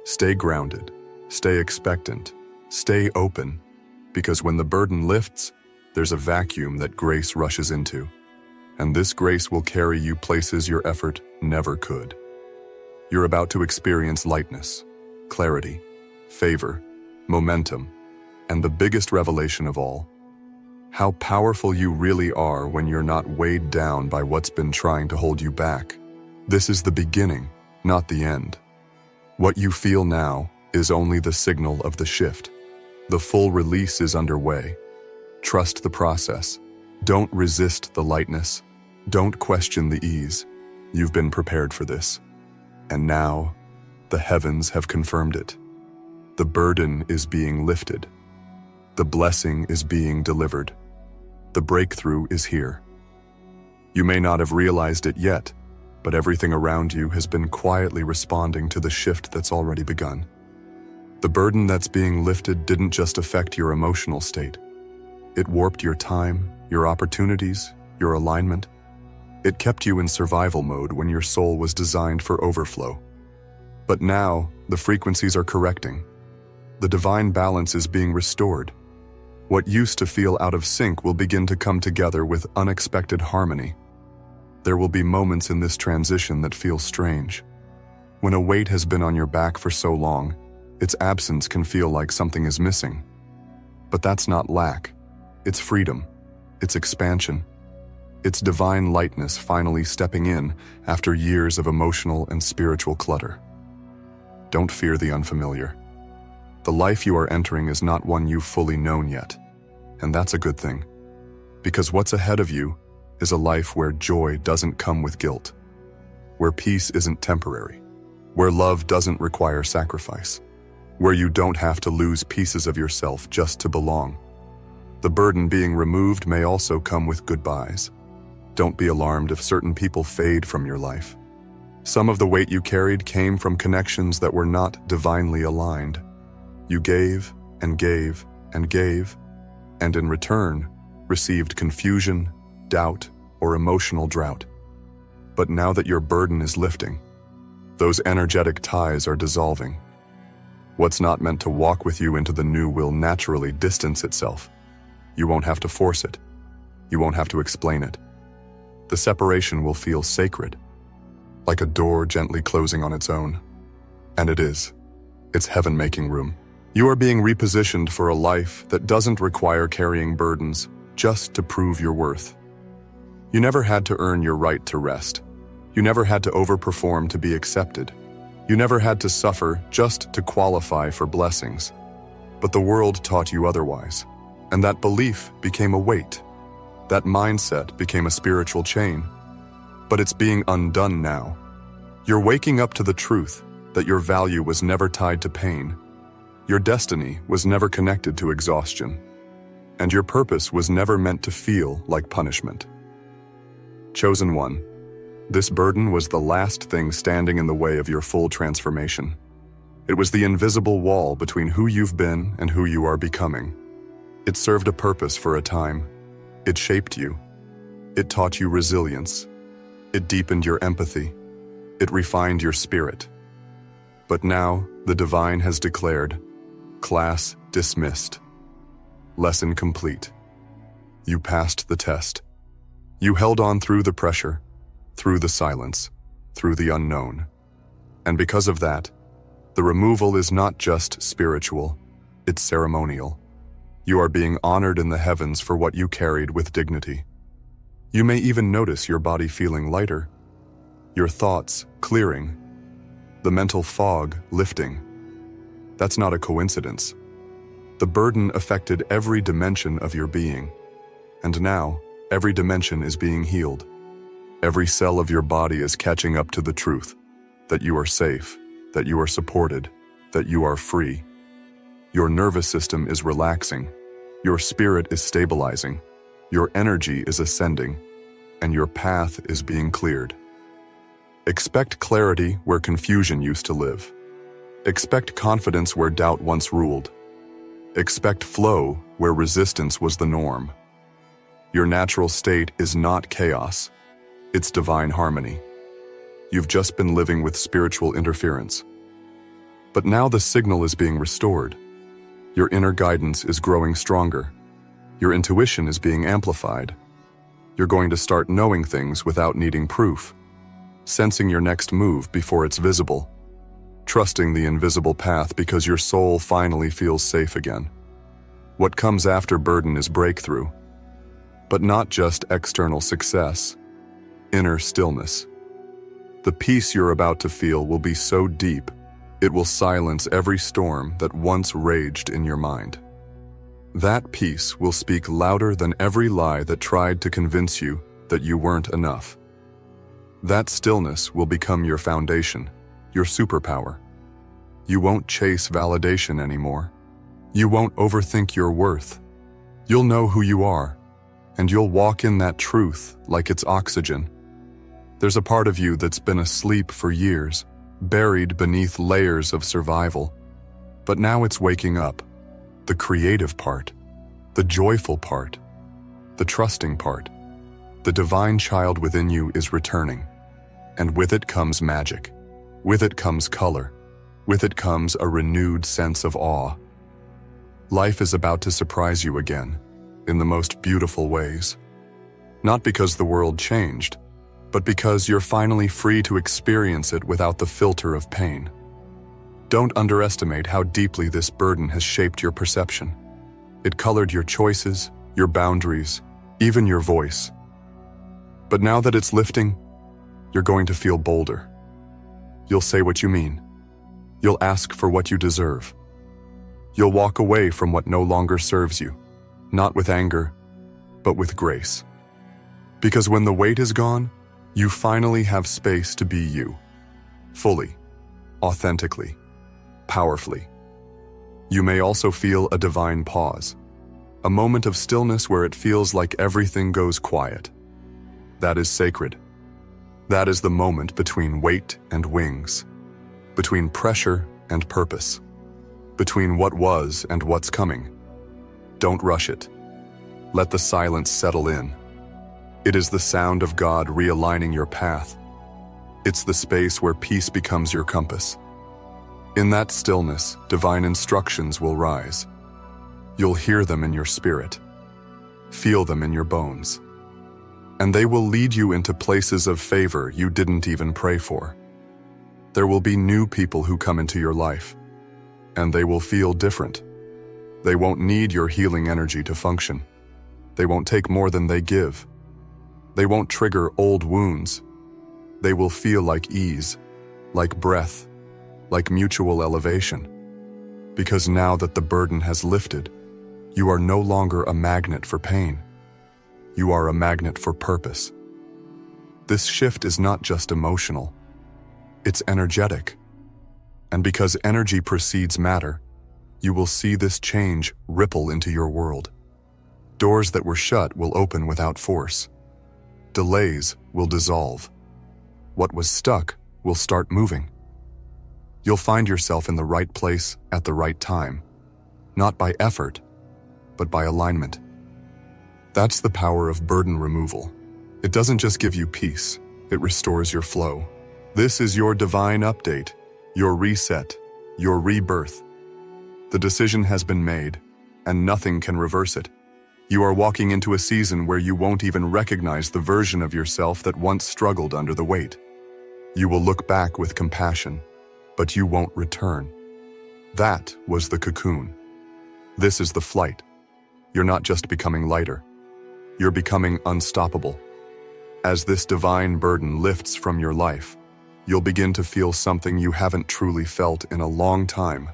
Stay grounded, stay expectant, stay open, because when the burden lifts, there's a vacuum that grace rushes into. And this grace will carry you places your effort never could. You're about to experience lightness, clarity, favor, momentum, and the biggest revelation of all, how powerful you really are when you're not weighed down by what's been trying to hold you back. This is the beginning, not the end. What you feel now is only the signal of the shift. The full release is underway. Trust the process. Don't resist the lightness. Don't question the ease. You've been prepared for this. And now, the heavens have confirmed it. The burden is being lifted. The blessing is being delivered. The breakthrough is here. You may not have realized it yet, but everything around you has been quietly responding to the shift that's already begun. The burden that's being lifted didn't just affect your emotional state. It warped your time, your opportunities, your alignment. It kept you in survival mode when your soul was designed for overflow. But now, the frequencies are correcting. The divine balance is being restored. What used to feel out of sync will begin to come together with unexpected harmony. There will be moments in this transition that feel strange. When a weight has been on your back for so long, its absence can feel like something is missing. But that's not lack. It's freedom. It's expansion. It's divine lightness finally stepping in after years of emotional and spiritual clutter. Don't fear the unfamiliar. The life you are entering is not one you've fully known yet, and that's a good thing. Because what's ahead of you is a life where joy doesn't come with guilt, where peace isn't temporary, where love doesn't require sacrifice, where you don't have to lose pieces of yourself just to belong. The burden being removed may also come with goodbyes. Don't be alarmed if certain people fade from your life. Some of the weight you carried came from connections that were not divinely aligned. You gave and gave and gave, and in return, received confusion, doubt, or emotional drought. But now that your burden is lifting, those energetic ties are dissolving. What's not meant to walk with you into the new will naturally distance itself. You won't have to force it. You won't have to explain it. The separation will feel sacred, like a door gently closing on its own. And it is. It's heaven making room. You are being repositioned for a life that doesn't require carrying burdens just to prove your worth. You never had to earn your right to rest. You never had to overperform to be accepted. You never had to suffer just to qualify for blessings. But the world taught you otherwise, and that belief became a weight. That mindset became a spiritual chain. But it's being undone now. You're waking up to the truth that your value was never tied to pain. Your destiny was never connected to exhaustion. And your purpose was never meant to feel like punishment. Chosen one, this burden was the last thing standing in the way of your full transformation. It was the invisible wall between who you've been and who you are becoming. It served a purpose for a time. It shaped you. It taught you resilience. It deepened your empathy. It refined your spirit. But now, the divine has declared, class dismissed. Lesson complete. You passed the test. You held on through the pressure, through the silence, through the unknown. And because of that, the removal is not just spiritual, it's ceremonial. You are being honored in the heavens for what you carried with dignity. You may even notice your body feeling lighter, your thoughts clearing, the mental fog lifting. That's not a coincidence. The burden affected every dimension of your being, and now every dimension is being healed. Every cell of your body is catching up to the truth that you are safe, that you are supported, that you are free. Your nervous system is relaxing, your spirit is stabilizing, your energy is ascending, and your path is being cleared. Expect clarity where confusion used to live. Expect confidence where doubt once ruled. Expect flow where resistance was the norm. Your natural state is not chaos, it's divine harmony. You've just been living with spiritual interference. But now the signal is being restored. Your inner guidance is growing stronger. Your intuition is being amplified. You're going to start knowing things without needing proof, sensing your next move before it's visible, trusting the invisible path because your soul finally feels safe again. What comes after burden is breakthrough, but not just external success, inner stillness. The peace you're about to feel will be so deep, it will silence every storm that once raged in your mind. That peace will speak louder than every lie that tried to convince you that you weren't enough. That stillness will become your foundation, your superpower. You won't chase validation anymore. You won't overthink your worth. You'll know who you are, and you'll walk in that truth like it's oxygen. There's a part of you that's been asleep for years, buried beneath layers of survival. But now it's waking up. The creative part, the joyful part, the trusting part. The divine child within you is returning. And with it comes magic. With it comes color. With it comes a renewed sense of awe. Life is about to surprise you again, in the most beautiful ways. Not because the world changed, but because you're finally free to experience it without the filter of pain. Don't underestimate how deeply this burden has shaped your perception. It colored your choices, your boundaries, even your voice. But now that it's lifting, you're going to feel bolder. You'll say what you mean. You'll ask for what you deserve. You'll walk away from what no longer serves you, not with anger, but with grace. Because when the weight is gone, you finally have space to be you, fully, authentically, powerfully. You may also feel a divine pause, a moment of stillness where it feels like everything goes quiet. That is sacred. That is the moment between weight and wings, between pressure and purpose, between what was and what's coming. Don't rush it. Let the silence settle in. It is the sound of God realigning your path. It's the space where peace becomes your compass. In that stillness, divine instructions will rise. You'll hear them in your spirit, feel them in your bones, and they will lead you into places of favor you didn't even pray for. There will be new people who come into your life, and they will feel different. They won't need your healing energy to function. They won't take more than they give. They won't trigger old wounds. They will feel like ease, like breath, like mutual elevation. Because now that the burden has lifted, you are no longer a magnet for pain. You are a magnet for purpose. This shift is not just emotional, it's energetic. And because energy precedes matter, you will see this change ripple into your world. Doors that were shut will open without force. Delays will dissolve. What was stuck will start moving. You'll find yourself in the right place at the right time, not by effort, but by alignment. That's the power of burden removal. It doesn't just give you peace, it restores your flow. This is your divine update, your reset, your rebirth. The decision has been made, and nothing can reverse it. You are walking into a season where you won't even recognize the version of yourself that once struggled under the weight. You will look back with compassion, but you won't return. That was the cocoon. This is the flight. You're not just becoming lighter. You're becoming unstoppable. As this divine burden lifts from your life, you'll begin to feel something you haven't truly felt in a long time: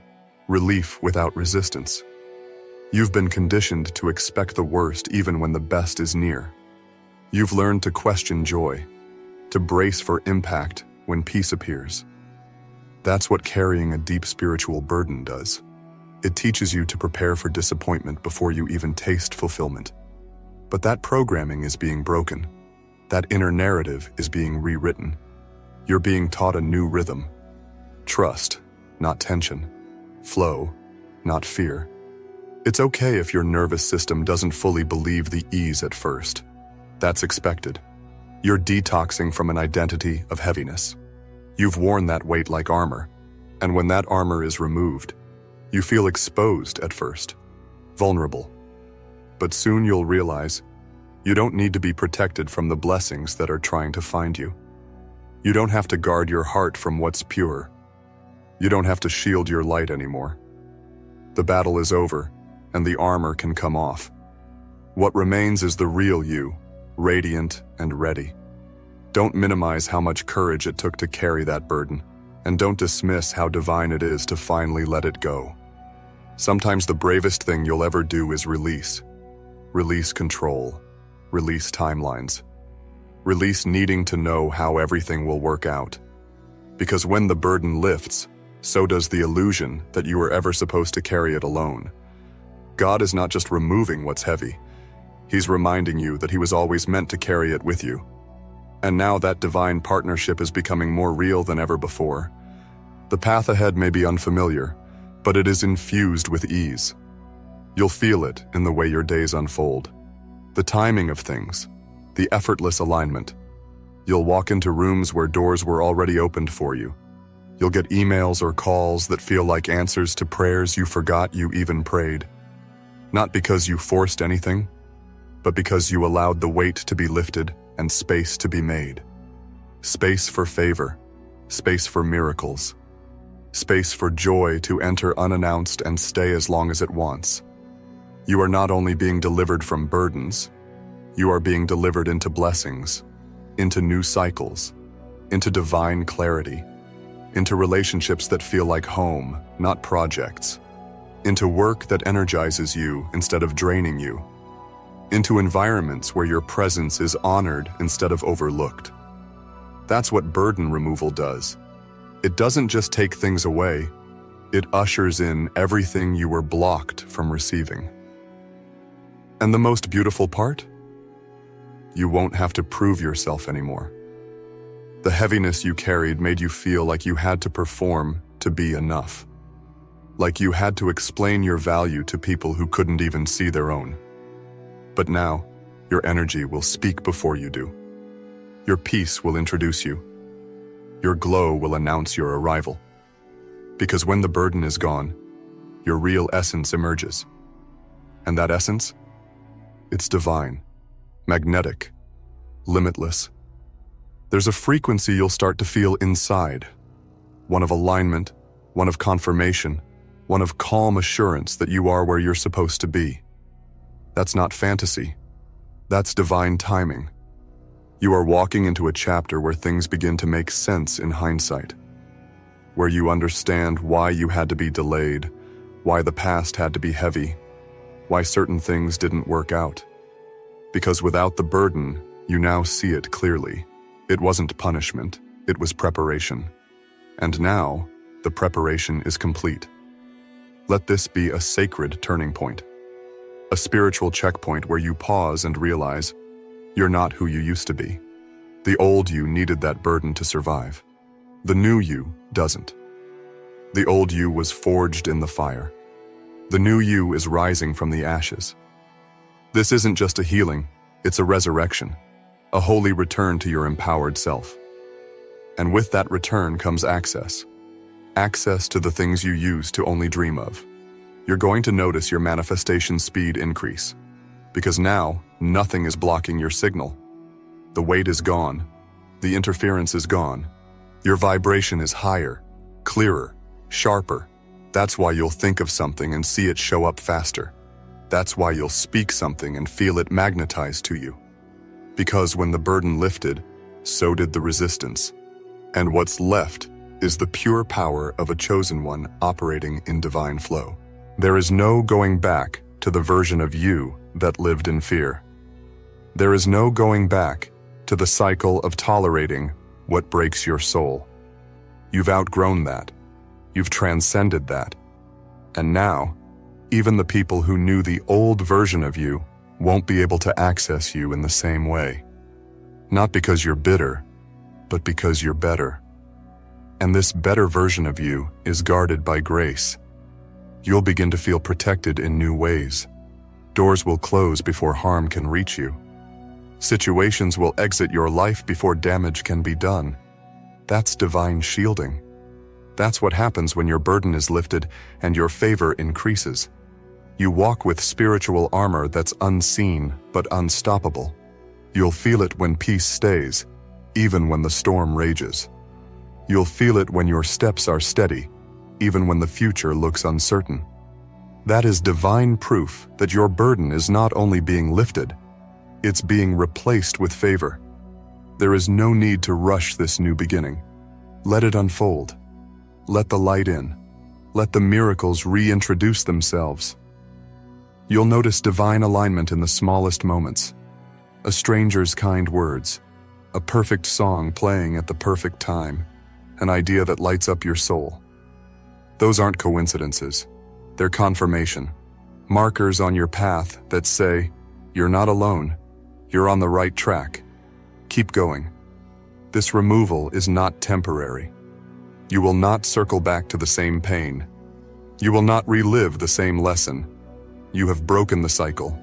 relief without resistance. You've been conditioned to expect the worst even when the best is near. You've learned to question joy, to brace for impact when peace appears. That's what carrying a deep spiritual burden does. It teaches you to prepare for disappointment before you even taste fulfillment. But that programming is being broken. That inner narrative is being rewritten. You're being taught a new rhythm. Trust, not tension. Flow, not fear. It's okay if your nervous system doesn't fully believe the ease at first. That's expected. You're detoxing from an identity of heaviness. You've worn that weight like armor, and when that armor is removed, you feel exposed at first, vulnerable. But soon you'll realize you don't need to be protected from the blessings that are trying to find you. You don't have to guard your heart from what's pure. You don't have to shield your light anymore. The battle is over, and the armor can come off. What remains is the real you, radiant and ready. Don't minimize how much courage it took to carry that burden, and don't dismiss how divine it is to finally let it go. Sometimes the bravest thing you'll ever do is release. Release control. Release timelines. Release needing to know how everything will work out. Because when the burden lifts, so does the illusion that you were ever supposed to carry it alone. God is not just removing what's heavy. He's reminding you that he was always meant to carry it with you. And now that divine partnership is becoming more real than ever before. The path ahead may be unfamiliar, but it is infused with ease. You'll feel it in the way your days unfold. The timing of things, the effortless alignment. You'll walk into rooms where doors were already opened for you. You'll get emails or calls that feel like answers to prayers you forgot you even prayed. Not because you forced anything, but because you allowed the weight to be lifted and space to be made. Space for favor, space for miracles, space for joy to enter unannounced and stay as long as it wants. You are not only being delivered from burdens, you are being delivered into blessings, into new cycles, into divine clarity, into relationships that feel like home, not projects, into work that energizes you instead of draining you, into environments where your presence is honored instead of overlooked. That's what burden removal does. It doesn't just take things away, it ushers in everything you were blocked from receiving. And the most beautiful part? You won't have to prove yourself anymore. The heaviness you carried made you feel like you had to perform to be enough. Like you had to explain your value to people who couldn't even see their own. But now, your energy will speak before you do. Your peace will introduce you. Your glow will announce your arrival. Because when the burden is gone, your real essence emerges. And that essence? It's divine, magnetic, limitless. There's a frequency you'll start to feel inside. One of alignment, one of confirmation, one of calm assurance that you are where you're supposed to be. That's not fantasy. That's divine timing. You are walking into a chapter where things begin to make sense in hindsight, where you understand why you had to be delayed, why the past had to be heavy, why certain things didn't work out. Because without the burden, you now see it clearly. It wasn't punishment, it was preparation. And now, the preparation is complete. Let this be a sacred turning point. A spiritual checkpoint where you pause and realize you're not who you used to be. The old you needed that burden to survive. The new you doesn't. The old you was forged in the fire. The new you is rising from the ashes. This isn't just a healing, it's a resurrection, a holy return to your empowered self. And with that return comes access. Access to the things you used to only dream of. You're going to notice your manifestation speed increase. Because now, nothing is blocking your signal. The weight is gone. The interference is gone. Your vibration is higher, clearer, sharper. That's why you'll think of something and see it show up faster. That's why you'll speak something and feel it magnetized to you. Because when the burden lifted, so did the resistance. And what's left is the pure power of a chosen one operating in divine flow. There is no going back to the version of you that lived in fear. There is no going back to the cycle of tolerating what breaks your soul. You've outgrown that. You've transcended that. And now, even the people who knew the old version of you won't be able to access you in the same way. Not because you're bitter, but because you're better. And this better version of you is guarded by grace. You'll begin to feel protected in new ways. Doors will close before harm can reach you. Situations will exit your life before damage can be done. That's divine shielding. That's what happens when your burden is lifted and your favor increases. You walk with spiritual armor that's unseen but unstoppable. You'll feel it when peace stays, even when the storm rages. You'll feel it when your steps are steady, even when the future looks uncertain. That is divine proof that your burden is not only being lifted, it's being replaced with favor. There is no need to rush this new beginning. Let it unfold. Let the light in. Let the miracles reintroduce themselves. You'll notice divine alignment in the smallest moments. A stranger's kind words, a perfect song playing at the perfect time, an idea that lights up your soul. Those aren't coincidences. They're confirmation. Markers on your path that say, you're not alone. You're on the right track. Keep going. This removal is not temporary. You will not circle back to the same pain. You will not relive the same lesson. You have broken the cycle.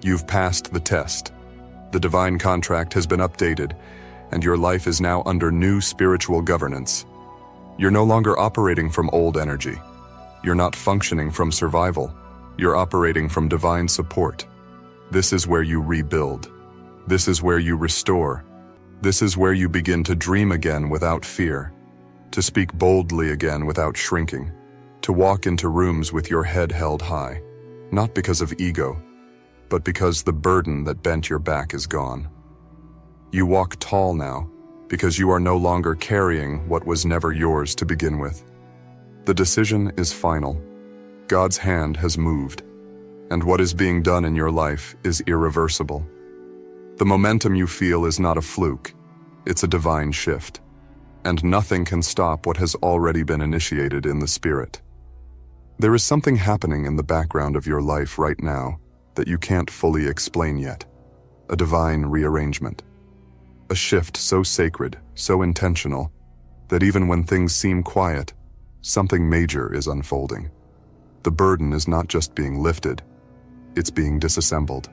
You've passed the test. The divine contract has been updated, and your life is now under new spiritual governance. You're no longer operating from old energy. You're not functioning from survival. You're operating from divine support. This is where you rebuild. This is where you restore. This is where you begin to dream again without fear, to speak boldly again without shrinking, to walk into rooms with your head held high, not because of ego, but because the burden that bent your back is gone. You walk tall now because you are no longer carrying what was never yours to begin with. The decision is final. God's hand has moved, and what is being done in your life is irreversible. The momentum you feel is not a fluke, it's a divine shift, and nothing can stop what has already been initiated in the spirit. There is something happening in the background of your life right now that you can't fully explain yet. A divine rearrangement. A shift so sacred, so intentional, that even when things seem quiet, something major is unfolding. The burden is not just being lifted, it's being disassembled.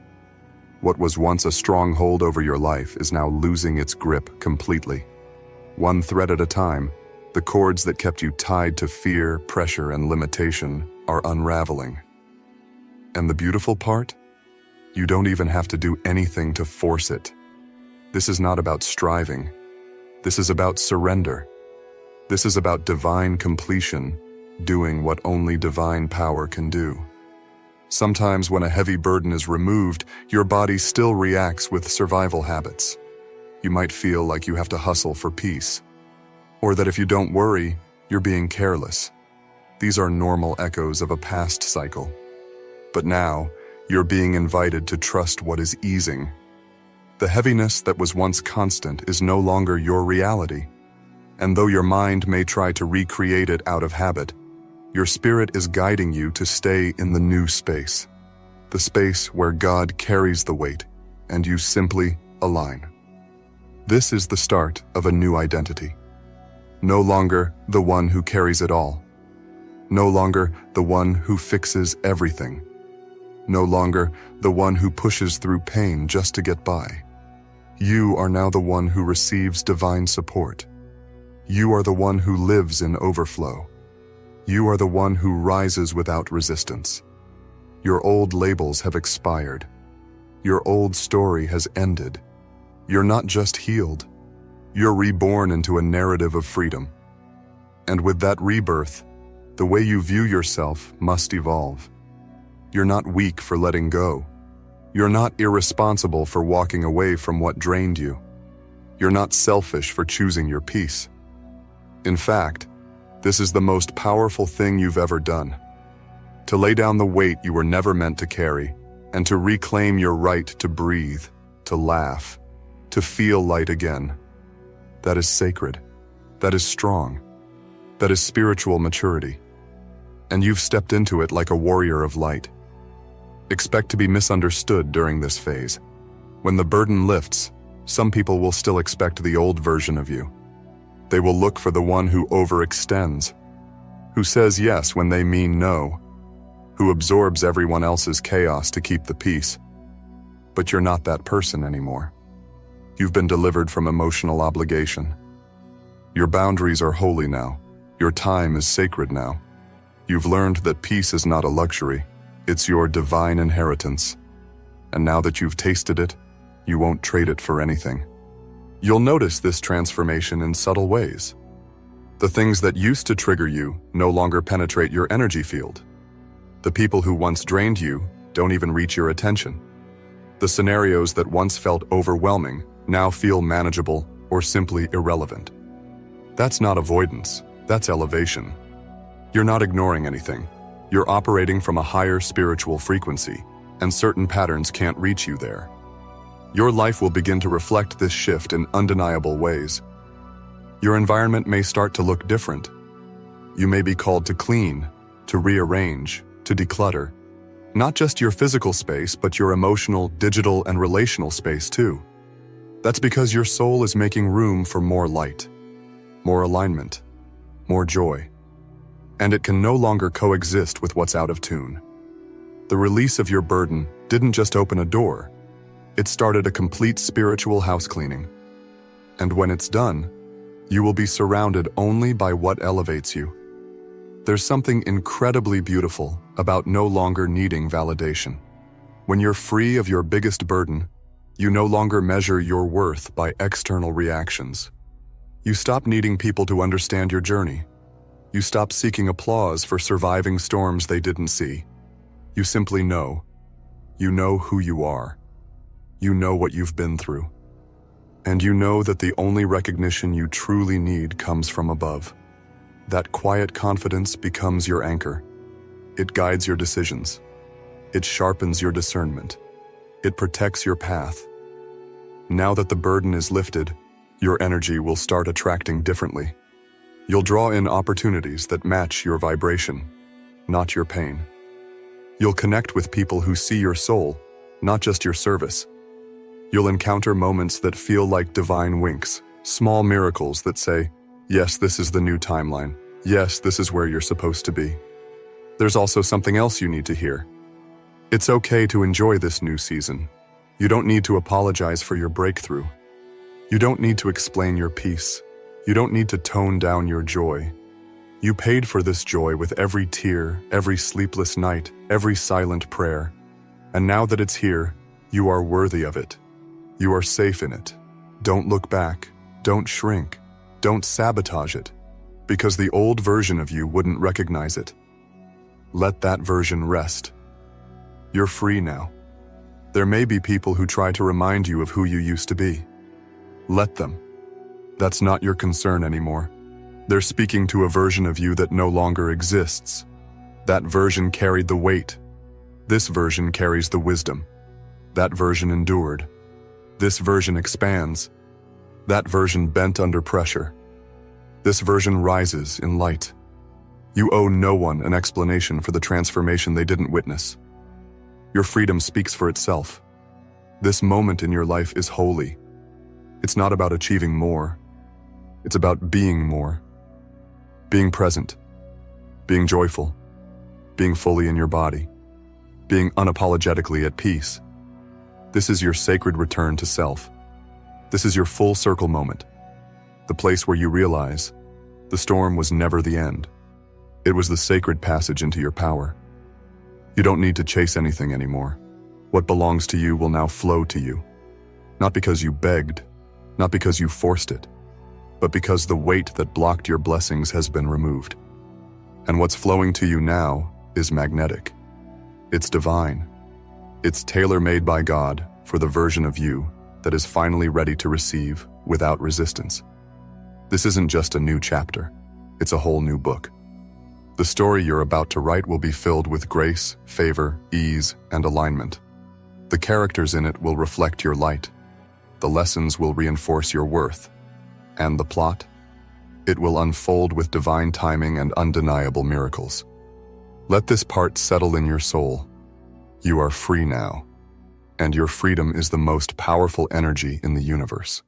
What was once a stronghold over your life is now losing its grip completely. One thread at a time, the cords that kept you tied to fear, pressure, and limitation are unraveling. And the beautiful part? You don't even have to do anything to force it. This is not about striving. This is about surrender. This is about divine completion, doing what only divine power can do. Sometimes when a heavy burden is removed, your body still reacts with survival habits. You might feel like you have to hustle for peace, or that if you don't worry, you're being careless. These are normal echoes of a past cycle. But now, you're being invited to trust what is easing. The heaviness that was once constant is no longer your reality. And though your mind may try to recreate it out of habit, your spirit is guiding you to stay in the new space. The space where God carries the weight, and you simply align. This is the start of a new identity. No longer the one who carries it all. No longer the one who fixes everything. No longer the one who pushes through pain just to get by. You are now the one who receives divine support. You are the one who lives in overflow. You are the one who rises without resistance. Your old labels have expired. Your old story has ended. You're not just healed. You're reborn into a narrative of freedom. And with that rebirth, the way you view yourself must evolve. You're not weak for letting go. You're not irresponsible for walking away from what drained you. You're not selfish for choosing your peace. In fact, this is the most powerful thing you've ever done. To lay down the weight you were never meant to carry, and to reclaim your right to breathe, to laugh, to feel light again. That is sacred. That is strong. That is spiritual maturity. And you've stepped into it like a warrior of light. Expect to be misunderstood during this phase. When the burden lifts, some people will still expect the old version of you. They will look for the one who overextends, who says yes when they mean no, who absorbs everyone else's chaos to keep the peace. But you're not that person anymore. You've been delivered from emotional obligation. Your boundaries are holy now. Your time is sacred now. You've learned that peace is not a luxury. It's your divine inheritance. And now that you've tasted it, you won't trade it for anything. You'll notice this transformation in subtle ways. The things that used to trigger you no longer penetrate your energy field. The people who once drained you don't even reach your attention. The scenarios that once felt overwhelming now feel manageable or simply irrelevant. That's not avoidance, that's elevation. You're not ignoring anything. You're operating from a higher spiritual frequency, and certain patterns can't reach you there. Your life will begin to reflect this shift in undeniable ways. Your environment may start to look different. You may be called to clean, to rearrange, to declutter. Not just your physical space, but your emotional, digital, and relational space too. That's because your soul is making room for more light, more alignment, more joy. And it can no longer coexist with what's out of tune. The release of your burden didn't just open a door. It started a complete spiritual house cleaning. And when it's done, you will be surrounded only by what elevates you. There's something incredibly beautiful about no longer needing validation. When you're free of your biggest burden, you no longer measure your worth by external reactions. You stop needing people to understand your journey. You stop seeking applause for surviving storms they didn't see. You simply know. You know who you are. You know what you've been through. And you know that the only recognition you truly need comes from above. That quiet confidence becomes your anchor. It guides your decisions. It sharpens your discernment. It protects your path. Now that the burden is lifted, your energy will start attracting differently. You'll draw in opportunities that match your vibration, not your pain. You'll connect with people who see your soul, not just your service. You'll encounter moments that feel like divine winks, small miracles that say, yes, this is the new timeline. Yes, this is where you're supposed to be. There's also something else you need to hear. It's okay to enjoy this new season. You don't need to apologize for your breakthrough. You don't need to explain your peace. You don't need to tone down your joy. You paid for this joy with every tear, every sleepless night, every silent prayer. And now that it's here, you are worthy of it. You are safe in it. Don't look back. Don't shrink. Don't sabotage it, because the old version of you wouldn't recognize it. Let that version rest. You're free now. There may be people who try to remind you of who you used to be. Let them. That's not your concern anymore. They're speaking to a version of you that no longer exists. That version carried the weight. This version carries the wisdom. That version endured. This version expands. That version bent under pressure. This version rises in light. You owe no one an explanation for the transformation they didn't witness. Your freedom speaks for itself. This moment in your life is holy. It's not about achieving more. It's about being more. Being present. Being joyful. Being fully in your body. Being unapologetically at peace. This is your sacred return to self. This is your full circle moment. The place where you realize the storm was never the end. It was the sacred passage into your power. You don't need to chase anything anymore. What belongs to you will now flow to you. Not because you begged, not because you forced it, but because the weight that blocked your blessings has been removed. And what's flowing to you now is magnetic. It's divine. It's tailor-made by God for the version of you that is finally ready to receive without resistance. This isn't just a new chapter. It's a whole new book. The story you're about to write will be filled with grace, favor, ease, and alignment. The characters in it will reflect your light. The lessons will reinforce your worth. And the plot? It will unfold with divine timing and undeniable miracles. Let this part settle in your soul. You are free now, and your freedom is the most powerful energy in the universe.